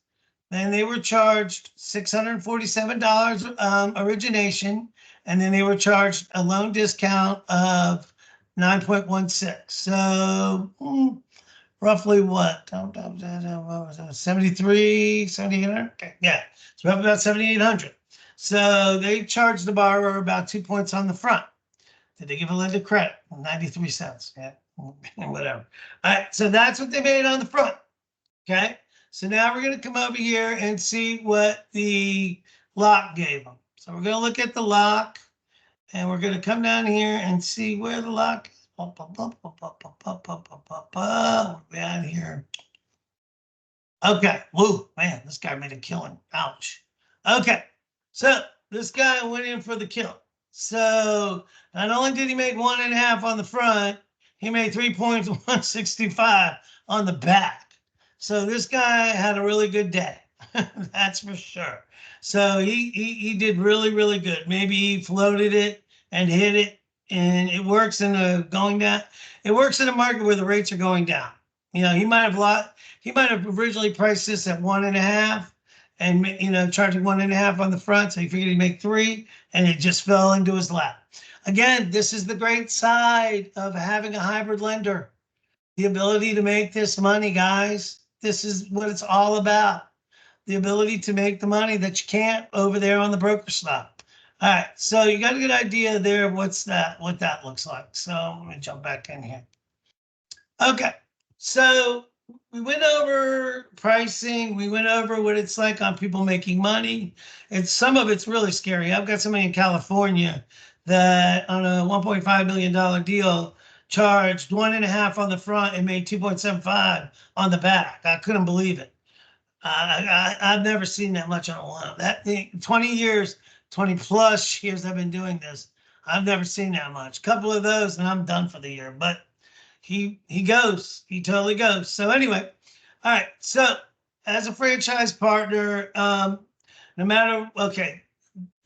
Then they were charged $647 origination, and then they were charged a loan discount of 9.16. So roughly what? 73, 7,800? Okay, yeah, it's roughly about 7,800. So they charged the borrower about 2 points on the front. Did they give a lender credit? 93 cents. Yeah, whatever. All right, so that's what they made on the front. Okay, so now we're going to come over here and see what the lock gave them. So we're going to look at the lock, and we're going to come down here and see where the lock is. Down here. Okay. Woo, man, this guy made a killing. Ouch. Okay, so this guy went in for the kill. So not only did he make 1.5 on the front, he made 3.165 on the back. So this guy had a really good day. That's for sure. So he did really, really good. Maybe he floated it and hit it, and it works in a going down. It works in a market where the rates are going down. You know, he might have originally priced this at 1.5 and, charging 1.5 on the front. So he figured he'd make 3 and it just fell into his lap. Again, this is the great side of having a hybrid lender. The ability to make this money, guys. This is what it's all about. The ability to make the money that you can't over there on the broker stop. All right, so you got a good idea there of what that looks like. So let me jump back in here. Okay, so we went over pricing. We went over what it's like on people making money. Some of it's really scary. I've got somebody in California that on a $1.5 million deal charged 1.5 on the front and made 2.75 on the back. I couldn't believe it. I've never seen that much on a loan. That 20 years, 20 plus years I've been doing this. I've never seen that much. A couple of those and I'm done for the year. But he goes. He totally goes. So anyway, all right. So as a franchise partner, no matter, okay,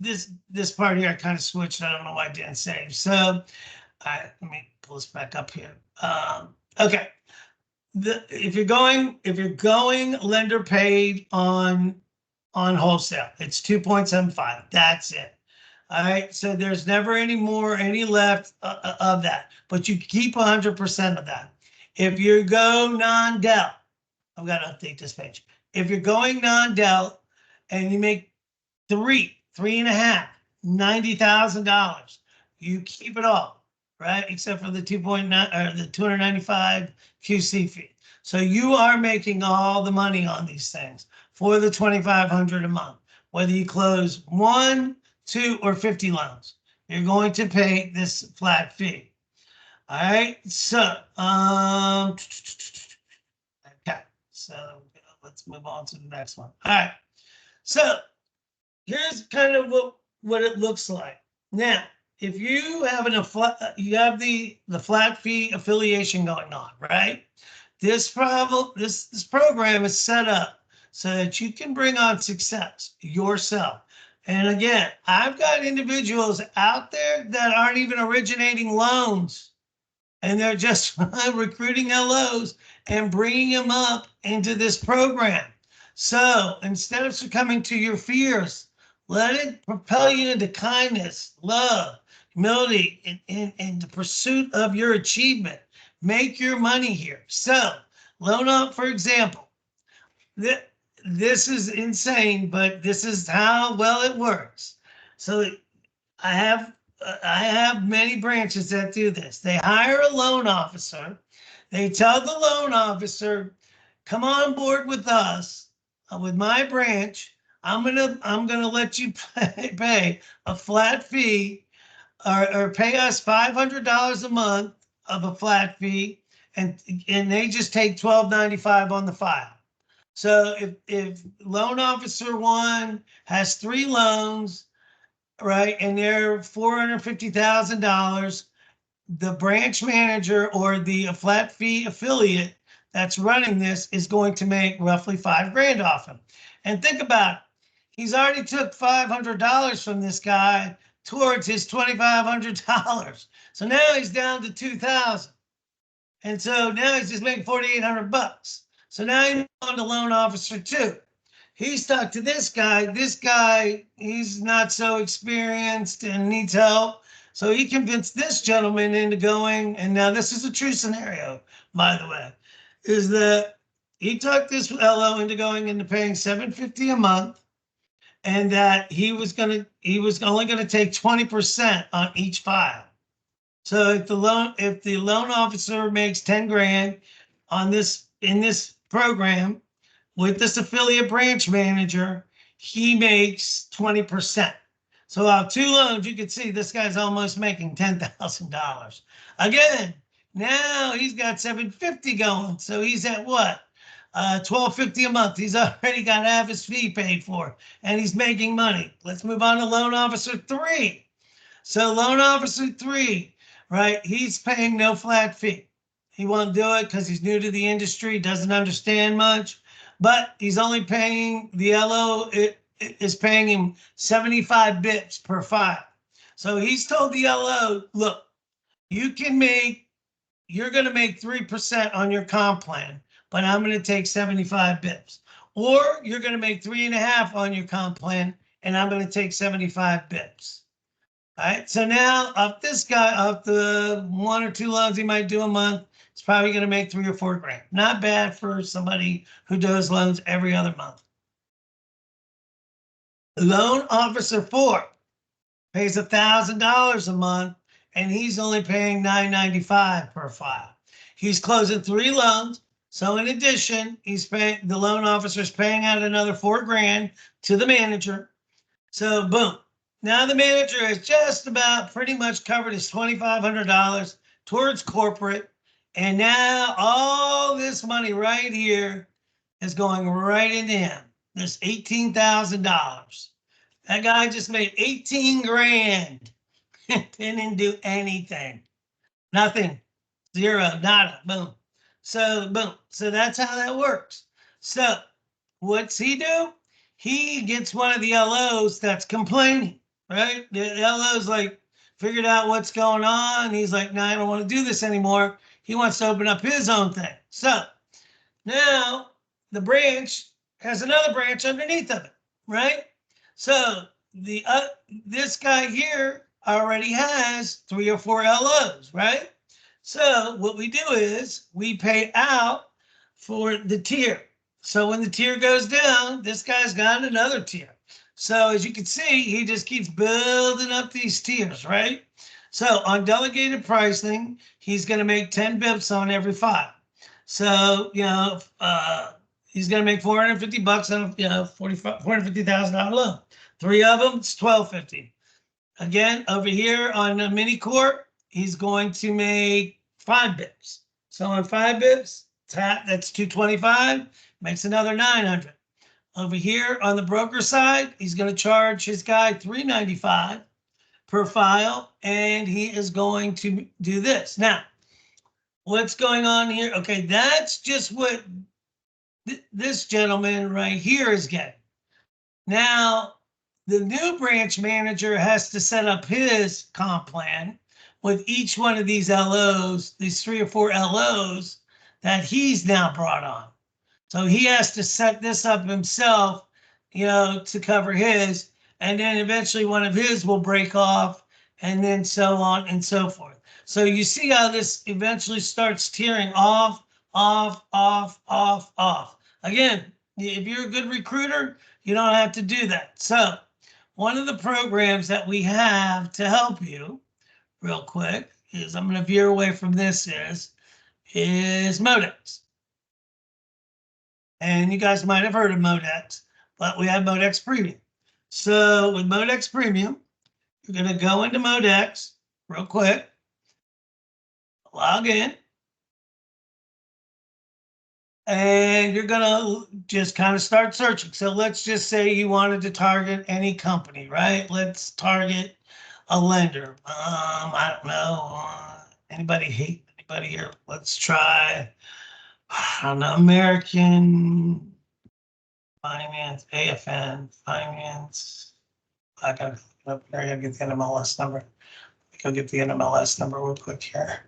this part here I kind of switched. I don't know why I didn't save. So all right, let me pull this back up here. Okay. If you're going lender paid on wholesale, it's 2.75. That's it. All right. So there's never any left of that, but you keep 100% of that. If you go non-del, I've got to update this page. If you're going non-del and you make 3.5, $90,000, you keep it all, right? Except for the 2.9 or the 295 QC fee. So you are making all the money on these things for the 2,500 a month, whether you close 1, 2, or 50 loans. You're going to pay this flat fee. All right. So, okay. So let's move on to the next one. All right. So here's kind of what it looks like. Now, if you have the flat fee affiliation going on, right? This program is set up so that you can bring on success yourself. And again, I've got individuals out there that aren't even originating loans, and they're just recruiting LOs and bringing them up into this program. So instead of succumbing to your fears, let it propel you into kindness, love, humility, and the pursuit of your achievement. Make your money here. So, loan up, for example. This is insane, but this is how well it works. So, I have many branches that do this. They hire a loan officer. They tell the loan officer, "Come on board with us, with my branch. I'm gonna let you pay a flat fee, or pay us $500 a month of a flat fee, and they just take $12.95 on the file." So if loan officer 1 has 3 loans, right, and they're $450,000, the branch manager or the flat fee affiliate that's running this is going to make roughly $5,000 off him. And think about it. He's already took $500 from this guy towards his $2,500. So now he's down to $2,000. And so now he's just making $4,800. So now he's on to loan officer 2. He's stuck to this guy. This guy, he's not so experienced and needs help. So he convinced this gentleman into going, and now this is a true scenario, by the way, is that he talked this LO into going into paying $750 a month, and that he was only going to take 20% on each file. So if the loan officer makes 10 grand on this, in this program with this affiliate branch manager, he makes 20%. So out 2 loans, you can see this guy's almost making $10,000. Again, now he's got $750 going. So he's at what? $1,250 a month. He's already got half his fee paid for, and he's making money. Let's move on to loan officer 3. So loan officer 3, right? He's paying no flat fee. He won't do it because he's new to the industry, doesn't understand much, but he's only paying, the LO is paying him 75 bips per file. So he's told the LO, look, you can make you're going to make 3% on your comp plan, but I'm going to take 75 bips. Or you're going to make 3.5 on your comp plan, and I'm going to take 75 bips. All right. So now of this guy, of the 1 or 2 loans he might do a month, it's probably going to make 3 or 4 grand. Not bad for somebody who does loans every other month. Loan officer 4 pays $1,000 a month, and he's only paying $9.95 per file. He's closing 3 loans. So in addition, the loan officer's paying out another 4 grand to the manager. So boom. Now the manager has just about pretty much covered his $2,500 towards corporate. And now all this money right here is going right into him. This $18,000. That guy just made 18 grand. Didn't do anything. Nothing. Zero. Nada. Boom. So boom. So that's how that works. So what's he do? He gets one of the LOs that's complaining, right? The LO's like figured out what's going on. He's like, no, I don't want to do this anymore. He wants to open up his own thing. So now the branch has another branch underneath of it, right? So this guy here already has 3 or 4 LOs, right? So what we do is we pay out for the tier. So when the tier goes down, this guy's got another tier. So as you can see, he just keeps building up these tiers, right? So on delegated pricing, he's going to make 10 bips on every file. So, he's going to make $450 on $450,000 loan. 3 of them, it's $1,250. Again, over here on the mini corp, he's going to make 5 bips. So on 5 bips, that's $225, makes another $900. Over here on the broker side, he's going to charge his guy $395 per file, and he is going to do this. Now, what's going on here? Okay, that's just what this gentleman right here is getting. Now, the new branch manager has to set up his comp plan with each one of these LOs, these 3 or 4 LOs that he's now brought on. So he has to set this up himself, to cover his, and then eventually one of his will break off, and then so on and so forth. So you see how this eventually starts tearing off. Again, if you're a good recruiter, you don't have to do that. So one of the programs that we have to help you real quick is, I'm going to veer away from this, is Modex. And you guys might have heard of Modex, but we have Modex Premium. So with Modex Premium, you're going to go into Modex real quick, log in, and you're going to just kind of start searching. So let's just say you wanted to target any company, right? Let's target a lender. I don't know. Anybody hate anybody here? Let's try, I don't know, American Finance, AFN, Finance. I gotta get the NMLS number. Go get the NMLS number real quick here.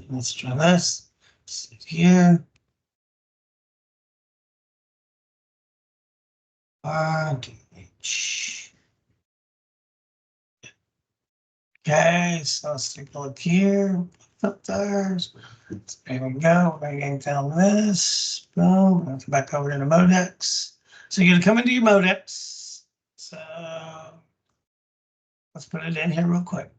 Let's try this. Here. Okay, so let's take a look here. Filters. There we go. We're going down this. Boom. Let's go back over to the Modex. So you're going to come into your Modex. So let's put it in here real quick.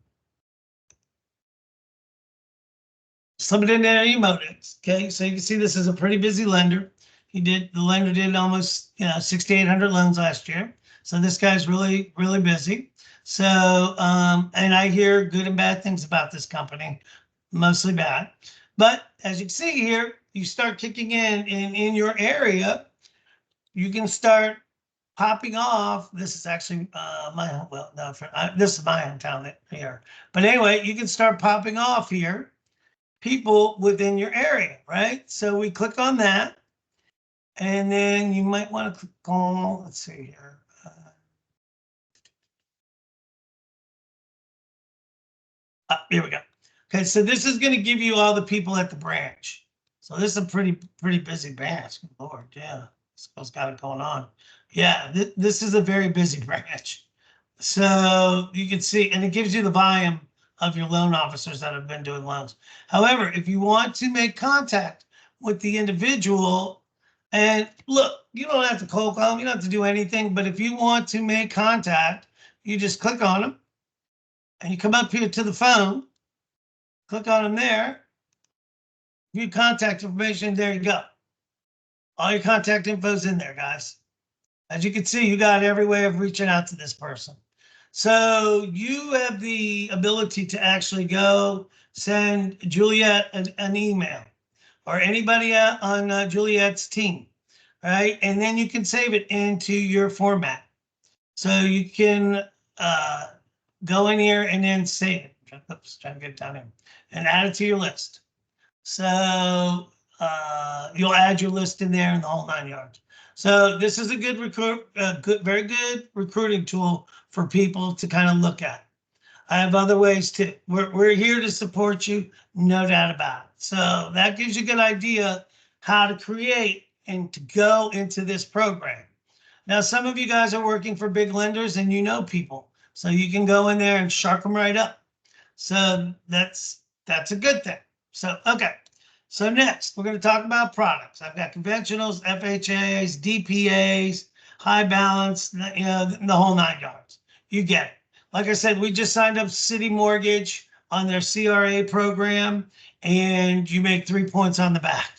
Slip it in there in your Modex. Okay, so you can see this is a pretty busy lender. The lender did almost 6,800 loans last year. So this guy's really, really busy. So, and I hear good and bad things about this company, mostly bad. But as you can see here, you start kicking in your area, you can start popping off. This is actually this is my hometown here. But anyway, you can start popping off here, people within your area, right? So we click on that. And then you might want to click on, let's see here. Here we go. Okay, so this is going to give you all the people at the branch. So this is a pretty busy branch. Good Lord, yeah, this got it going on. Yeah, this is a very busy branch. So you can see, and it gives you the volume of your loan officers that have been doing loans. However, if you want to make contact with the individual, and look, you don't have to cold call them, you don't have to do anything, but if you want to make contact, you just click on them and you come up here to the phone, click on them there, view contact information, there you go. All your contact info is in there, guys. As you can see, you got every way of reaching out to this person. So you have the ability to actually go send Juliet an email or anybody on Juliet's team, right? And then you can save it into your format. So you can go in here and then save it. Oops, trying to get it down here and add it to your list. So you'll add your list in there and the whole 9 yards. So this is a good very good recruiting tool for people to kind of look at. I have other ways too. We're here to support you, no doubt about it. So that gives you a good idea how to create and to go into this program. Now, some of you guys are working for big lenders and you know people, so you can go in there and shark them right up. So that's a good thing. So, okay. So next, we're going to talk about products. I've got conventionals, FHAs, DPAs, high balance, you know, the whole 9 yards. You get it. Like I said, we just signed up City Mortgage on their CRA program, and you make 3 points on the back.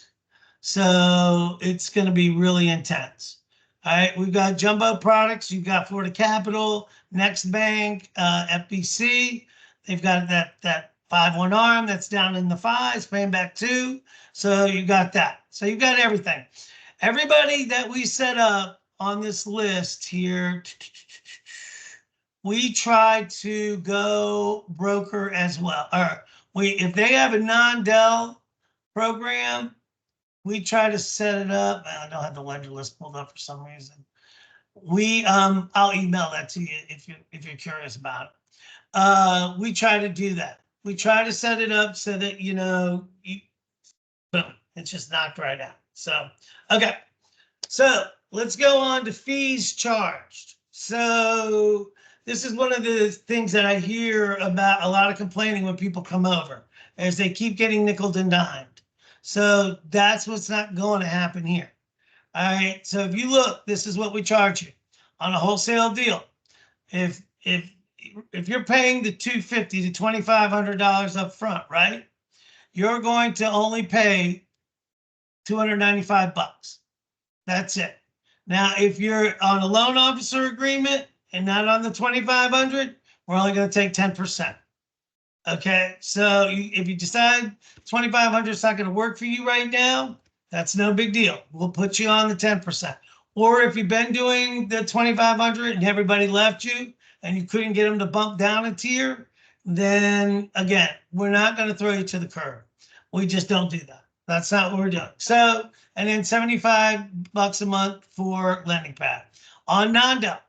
So it's going to be really intense. All right, we've got jumbo products. You've got Florida Capital, Next Bank, FBC. They've got that 5-1 arm that's down in the 5s, paying back 2. So you got that. So you've got everything. Everybody that we set up on this list here, we try to go broker as well. Or if they have a non-Dell program, we try to set it up. I don't have the lender list pulled up for some reason. I'll email that to you if you're curious about it. We try to do that. We try to set it up so that, you know, boom, it's just knocked right out. So, okay. So let's go on to fees charged. So this is one of the things that I hear about a lot of complaining when people come over, is they keep getting nickeled and dimed. So that's what's not going to happen here. All right. So if you look, this is what we charge you on a wholesale deal. If you're paying the $250 to $2,500 up front, right? You're going to only pay $295. That's it. Now, if you're on a loan officer agreement and not on the 2,500, we're only going to take 10%. Okay, so if you decide 2,500 is not going to work for you right now, that's no big deal. We'll put you on the 10%. Or if you've been doing the 2,500 and everybody left you and you couldn't get them to bump down a tier, then again, we're not going to throw you to the curb. We just don't do that. That's not what we're doing. So, and then $75 a month for lending pad. On non-Dell,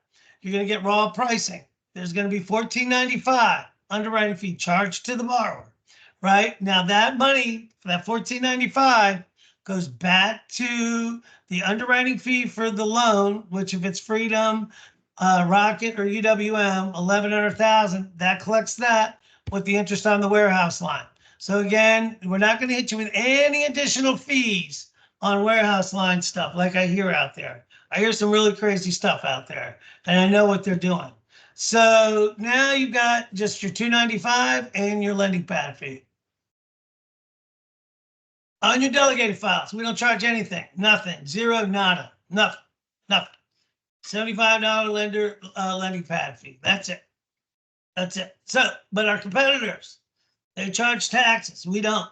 you're going to get raw pricing. There's going to be $14.95 underwriting fee charged to the borrower, right? Now that money, that $14.95 goes back to the underwriting fee for the loan, which if it's Freedom, Rocket, or UWM, 1100,000, that collects that with the interest on the warehouse line. So again, we're not going to hit you with any additional fees on warehouse line stuff like I hear out there. I hear some really crazy stuff out there, and I know what they're doing. So now you've got just your $295 and your lending pad fee. On your delegated files, we don't charge anything, nothing, zero, nada, nothing. $75 lending pad fee. That's it. That's it. So, but our competitors, they charge taxes. We don't,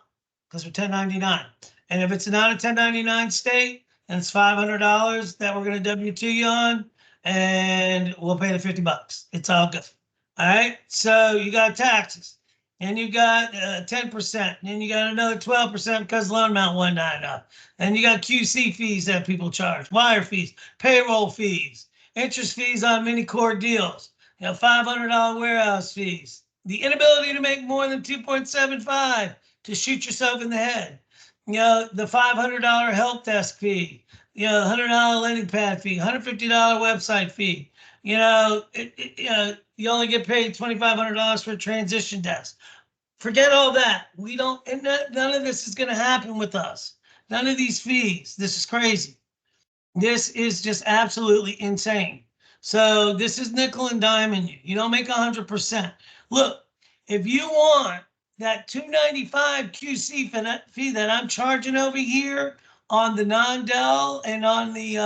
because we're 1099. And if it's not a 1099 state, and it's $500 that we're going to W-2 you on, and we'll pay the $50. It's all good. All right. So you got taxes. and you got 10%, and then you got another 12% because loan amount 190. And you got QC fees that people charge, wire fees, payroll fees, interest fees on mini core deals, you know, $500 warehouse fees, the inability to make more than 2.75 to shoot yourself in the head, you know, the $500 help desk fee, you know, $100 landing pad fee, $150 website fee. You know, you know, you only get paid $2,500 for a transition desk. Forget all that. We don't, and none of this is going to happen with us. None of these fees. This is crazy. This is just absolutely insane. So this is nickel and diming you. You don't make 100%. Look, if you want that 295 QC fee that I'm charging over here on the non-Dell and on the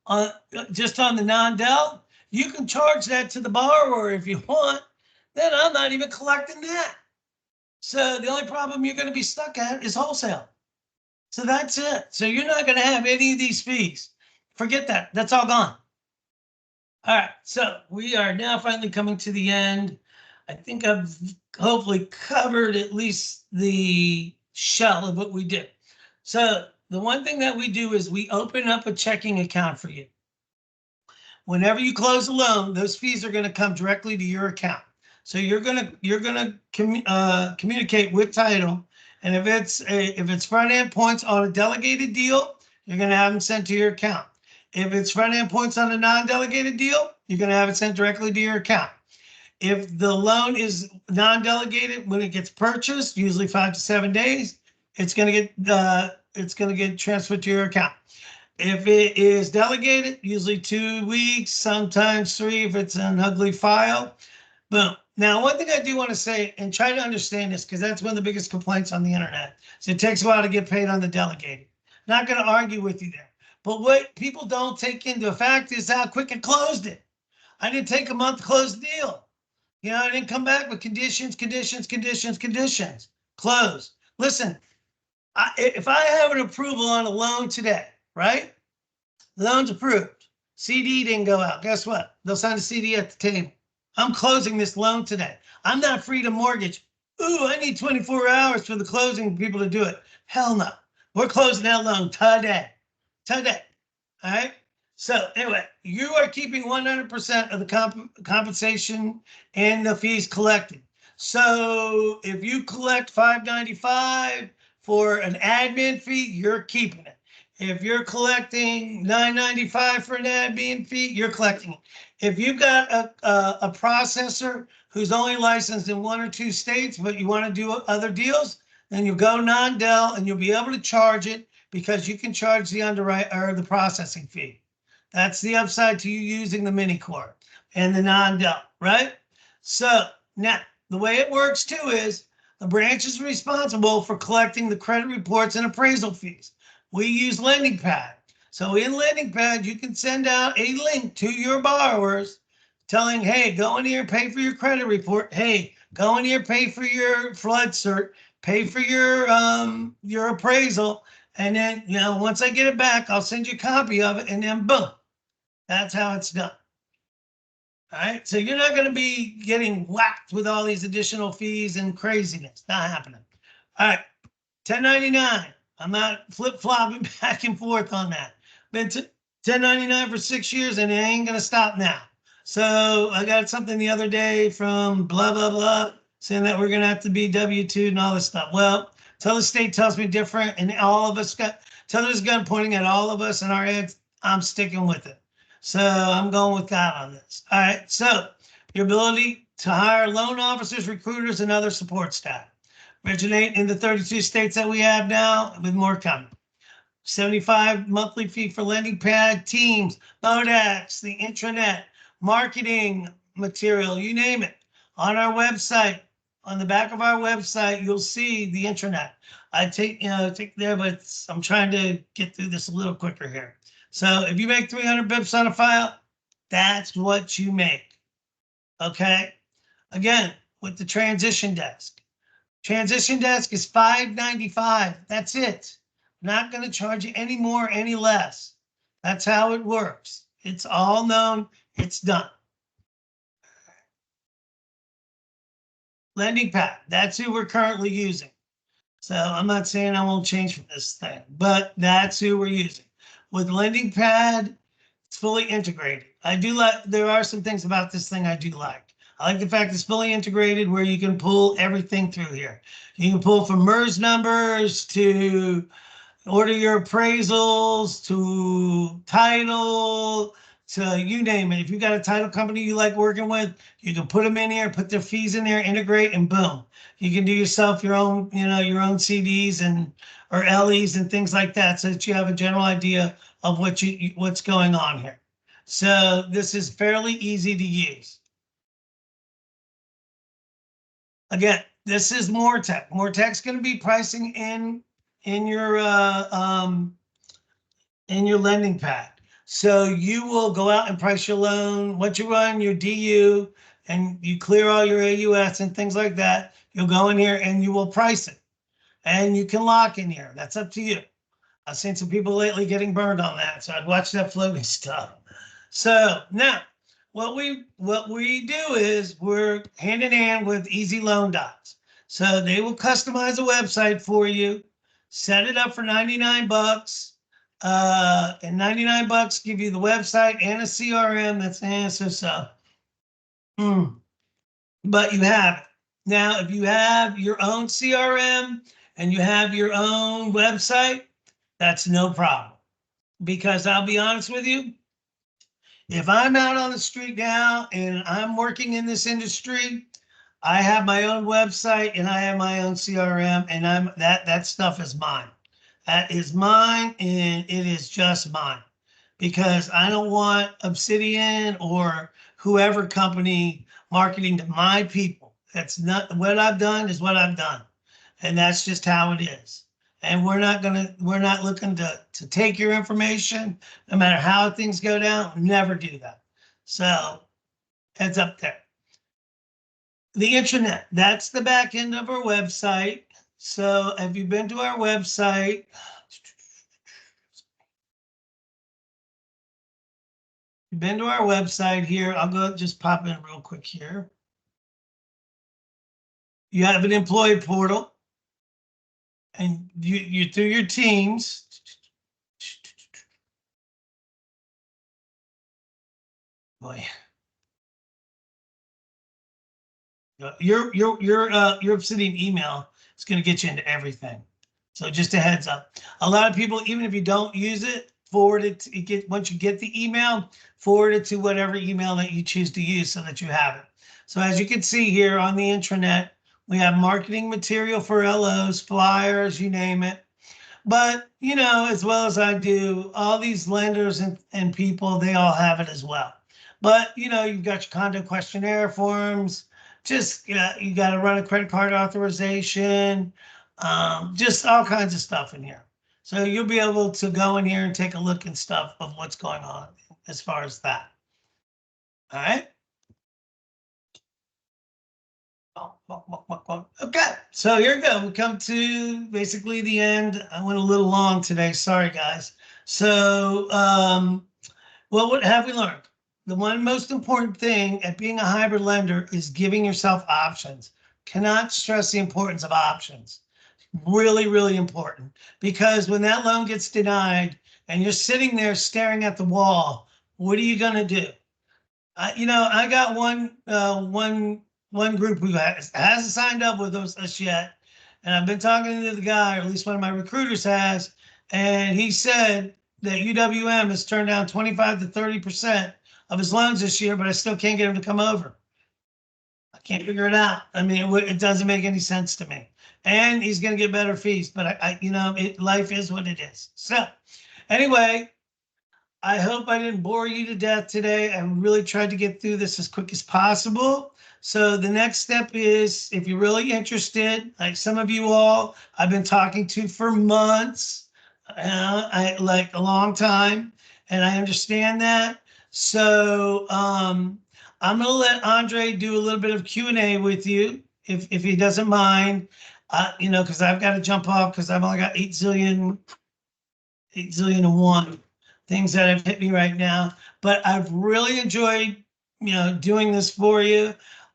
on just on the non-Dell, you can charge that to the borrower if you want. Then I'm not even collecting that. So the only problem you're going to be stuck at is wholesale. So that's it. So you're not going to have any of these fees. Forget that. That's all gone. All right. So we are now finally coming to the end. I think I've hopefully covered at least the shell of what we did. So the one thing that we do is we open up a checking account for you. Whenever you close a loan, those fees are going to come directly to your account. So you're gonna communicate with title, and if it's front end points on a delegated deal, you're gonna have them sent to your account. If it's front end points on a non-delegated deal, you're gonna have it sent directly to your account. If the loan is non-delegated, when it gets purchased, usually 5 to 7 days, it's gonna get transferred to your account. If it is delegated, usually 2 weeks, sometimes 3 if it's an ugly file. Boom. Now, one thing I do want to say, and try to understand this, because that's one of the biggest complaints on the internet. So it takes a while to get paid on the delegated. Not going to argue with you there. But what people don't take into effect is how quick I closed it. I didn't take a month to close the deal. You know, I didn't come back with conditions. Close. Listen, if I have an approval on a loan today, right? The loan's approved. CD didn't go out. Guess what? They'll sign a CD at the table. I'm closing this loan today. I'm not free to mortgage. Ooh, I need 24 hours for the closing people to do it. Hell no. We're closing that loan today. Today. All right. So anyway, you are keeping 100% of the compensation and the fees collected. So if you collect $595 for an admin fee, you're keeping it. If you're collecting $995 for an admin fee, you're collecting it. If you've got a processor who's only licensed in 1 or 2 states, but you want to do other deals, then you go non-Dell and you'll be able to charge it because you can charge the underwrite or the processing fee. That's the upside to you using the mini core and the non-Dell, right? So now the way it works too is the branch is responsible for collecting the credit reports and appraisal fees. We use Lending Pad. So in Lending Pad, you can send out a link to your borrowers telling, hey, go in here, pay for your credit report. Hey, go in here, pay for your flood cert, pay for your appraisal. And then, you know, once I get it back, I'll send you a copy of it, and then boom, that's how it's done. All right. So you're not going to be getting whacked with all these additional fees and craziness. Not happening. All right. 1099. I'm not flip-flopping back and forth on that. Been 1099 for 6 years, and it ain't going to stop now. So I got something the other day from blah, blah, blah, saying that we're going to have to be W-2 and all this stuff. Well, till the state tells me different, and all of us till there's a gun pointing at all of us in our heads, I'm sticking with it. So I'm going with God on this. All right. So your ability to hire loan officers, recruiters, and other support staff. Originate in the 32 states that we have now, with more coming. 75 monthly fee for Lending Pad, Teams, Modex, the intranet, marketing material, you name it. On our website, on the back of our website, you'll see the intranet. I take there, but I'm trying to get through this a little quicker here. So if you make 300 bips on a file, that's what you make. Okay. Again, with the transition desk. Transition desk is $595. That's it. Not going to charge you any more, any less. That's how it works. It's all known. It's done. Lending Pad, that's who we're currently using. So I'm not saying I won't change from this thing, but that's who we're using. With Lending Pad, it's fully integrated. I do like, there are some things about this thing I do like. I like the fact it's fully integrated where you can pull everything through here. You can pull from MERS numbers to order your appraisals to title to you name it. If you got a title company you like working with, you can put them in here, put their fees in there, integrate, and boom, you can do yourself your own, your own CDs and or LEs and things like that, so that you have a general idea of what's going on here. So this is fairly easy to use. Again, this is Mortec. Mortec's going to be pricing in your in your lending pad. So you will go out and price your loan. Once you run your DU and you clear all your AUS and things like that, you'll go in here and you will price it. And you can lock in here. That's up to you. I've seen some people lately getting burned on that, so I'd watch that floating stuff. So now what we do is we're hand in hand with Easy Loan Docs. So they will customize a website for you, set it up for 99 bucks. And 99 bucks give you the website and a CRM. That's so. But you have it. Now, if you have your own CRM and you have your own website, that's no problem. Because I'll be honest with you, if I'm out on the street now and I'm working in this industry, I have my own website and I have my own CRM, and that stuff is mine. That is mine, and it is just mine, because I don't want Obsidian or whoever company marketing to my people. That's not what I've done, is what I've done. And that's just how it is. And we're not looking to take your information, no matter how things go down. Never do that. So heads up there. The intranet, that's the back end of our website. So have you been to our website? You've been to our website here. I'll go just pop in real quick here. You have an employee portal, and you through your teams. Boy. Your Obsidian email is going to get you into everything. So just a heads up. A lot of people, even if you don't use it, forward it to once you get the email, forward it to whatever email that you choose to use so that you have it. So as you can see here on the intranet, we have marketing material for LOs, flyers, you name it. But, as well as I do, all these lenders and people, they all have it as well. But, you've got your condo questionnaire forms, just, you got to run a credit card authorization, just all kinds of stuff in here. So you'll be able to go in here and take a look and stuff of what's going on as far as that. All right. Okay, so here we go. We come to basically the end. I went a little long today. Sorry, guys. So, what have we learned? The one most important thing at being a hybrid lender is giving yourself options. Cannot stress the importance of options. Really, really important, because when that loan gets denied and you're sitting there staring at the wall, what are you going to do? I got one group who hasn't signed up with us yet, and I've been talking to the guy, or at least one of my recruiters has, and he said that UWM has turned down 25 to 30% of his loans this year, but I still can't get him to come over. I can't figure it out. I mean, it doesn't make any sense to me. And he's going to get better fees, but life is what it is. So anyway, I hope I didn't bore you to death today. I really tried to get through this as quick as possible. So the next step is, if you're really interested, like some of you all I've been talking to for months, like a long time, and I understand that. So I'm going to let Andre do a little bit of Q&A with you, if he doesn't mind, because I've got to jump off because I've only got 8 zillion and one things that have hit me right now. But I've really enjoyed, doing this for you.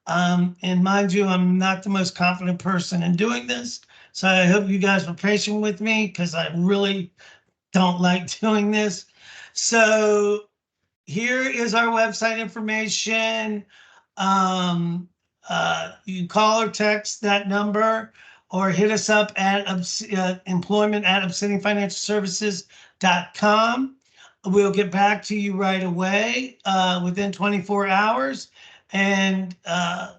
And mind you, I'm not the most confident person in doing this. So I hope you guys were patient with me because I really don't like doing this. So here is our website information. You can call or text that number or hit us up at employment at obsidianfinancialservices.com. We'll get back to you right away within 24 hours. And, I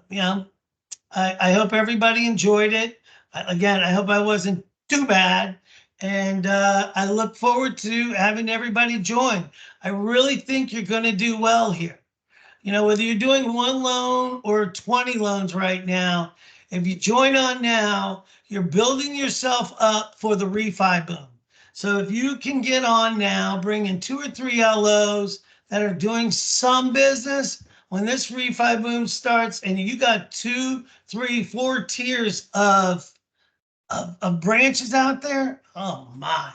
hope everybody enjoyed it. Again, I hope I wasn't too bad. And I look forward to having everybody join. I really think you're going to do well here. Whether you're doing one loan or 20 loans right now, if you join on now, you're building yourself up for the refi boom. So if you can get on now, bring in 2 or 3 LOs that are doing some business, when this refi boom starts and you got 2, 3, 4 tiers of branches out there, oh my,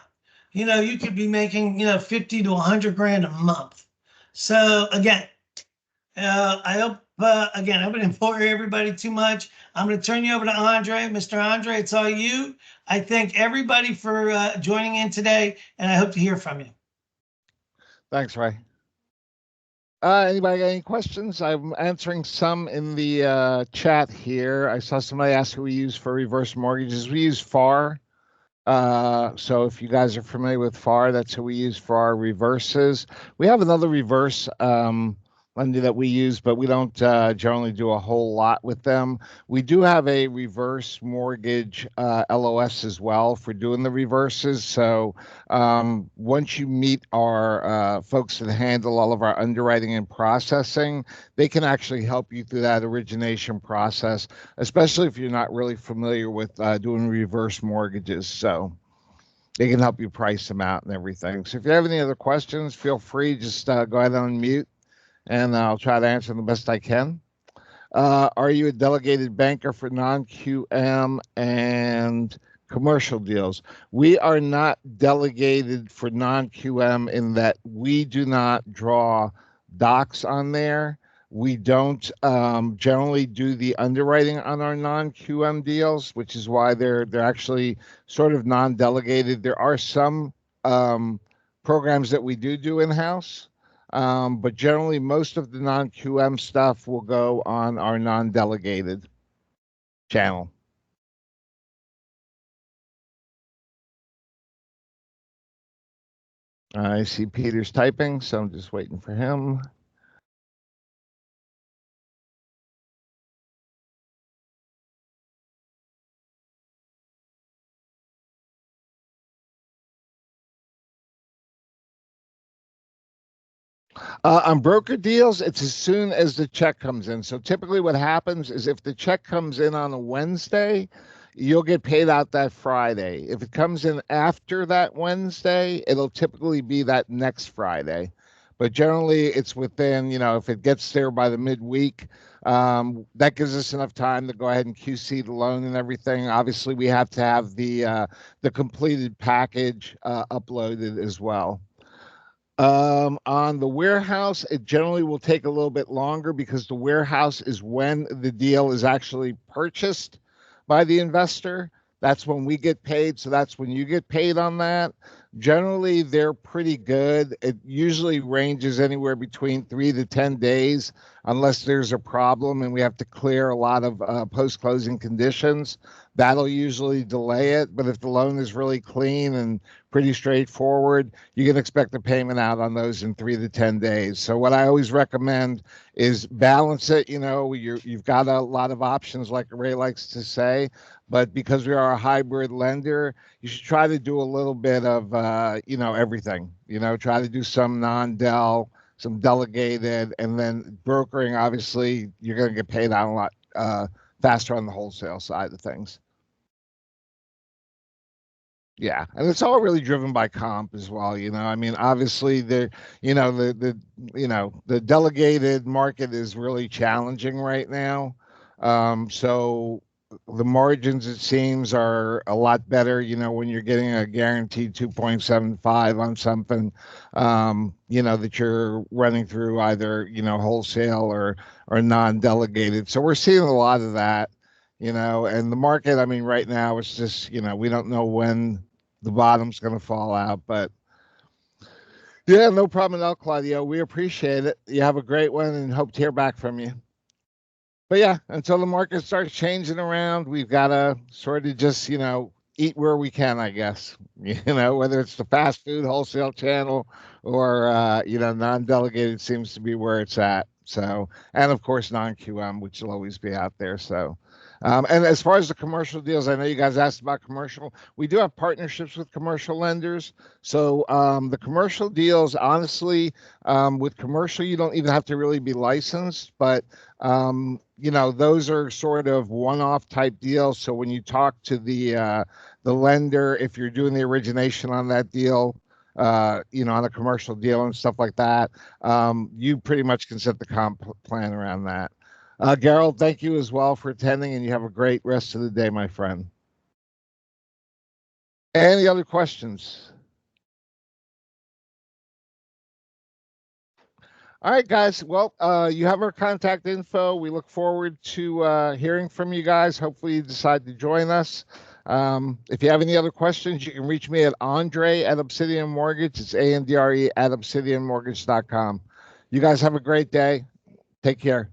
you could be making, 50 to 100 grand a month. So again, I hope, again, I wouldn't bore everybody too much. I'm going to turn you over to Andre. Mr. Andre, it's all you. I thank everybody for joining in today, and I hope to hear from you. Thanks, Ray. Anybody got any questions? I'm answering some in the chat here. I saw somebody ask who we use for reverse mortgages. We use FAR. So if you guys are familiar with FAR, that's who we use for our reverses. We have another reverse lender that we use, but we don't generally do a whole lot with them. We do have a reverse mortgage LOS as well for doing the reverses. So once you meet our folks that handle all of our underwriting and processing, they can actually help you through that origination process, especially if you're not really familiar with doing reverse mortgages. So they can help you price them out and everything. So if you have any other questions, feel free, just go ahead and unmute and I'll try to answer them the best I can. Are you a delegated banker for non-QM and commercial deals? We are not delegated for non-QM in that we do not draw docs on there. We don't generally do the underwriting on our non-QM deals, which is why they're actually sort of non-delegated. There are some programs that we do in-house. But generally, most of the non-QM stuff will go on our non-delegated channel. I see Peter's typing, so I'm just waiting for him. On broker deals, it's as soon as the check comes in. So typically what happens is if the check comes in on a Wednesday, you'll get paid out that Friday. If it comes in after that Wednesday, it'll typically be that next Friday. But generally it's within, if it gets there by the midweek, that gives us enough time to go ahead and QC the loan and everything. Obviously, we have to have the completed package uploaded as well. On the warehouse, it generally will take a little bit longer because the warehouse is when the deal is actually purchased by the investor. That's when we get paid. So that's when you get paid on that. Generally, they're pretty good. It usually ranges anywhere between 3 to 10 days, unless there's a problem and we have to clear a lot of post-closing conditions. That'll usually delay it. But if the loan is really clean and pretty straightforward, you can expect the payment out on those in 3 to 10 days. So what I always recommend is balance it. You've got a lot of options, like Ray likes to say, but because we are a hybrid lender, you should try to do a little bit of, everything. Try to do some non-del, some delegated, and then brokering. Obviously, you're going to get paid out a lot faster on the wholesale side of things. Yeah, and it's all really driven by comp as well. I mean, obviously the delegated market is really challenging right now. So the margins, it seems, are a lot better, when you're getting a guaranteed 2.75 on something, that you're running through either, wholesale or non-delegated. So we're seeing a lot of that, and the market, I mean, right now it's just, we don't know when the bottom's going to fall out, but yeah, no problem at all, Claudio. We appreciate it. You have a great one and hope to hear back from you. But yeah, until the market starts changing around, we've got to sort of just, eat where we can, I guess. Whether it's the fast food wholesale channel or, non-delegated seems to be where it's at. So, and of course, non-QM, which will always be out there. So, and as far as the commercial deals, I know you guys asked about commercial. We do have partnerships with commercial lenders. So the commercial deals, honestly, with commercial, you don't even have to really be licensed, but those are sort of one-off type deals. So when you talk to the lender, if you're doing the origination on that deal, on a commercial deal and stuff like that, you pretty much can set the comp plan around that. Gerald, thank you as well for attending, and you have a great rest of the day, my friend. Any other questions? All right, guys. Well, you have our contact info. We look forward to hearing from you guys. Hopefully you decide to join us. If you have any other questions, you can reach me at Andre at Obsidian Mortgage. It's Andre at obsidianmortgage.com. You guys have a great day. Take care.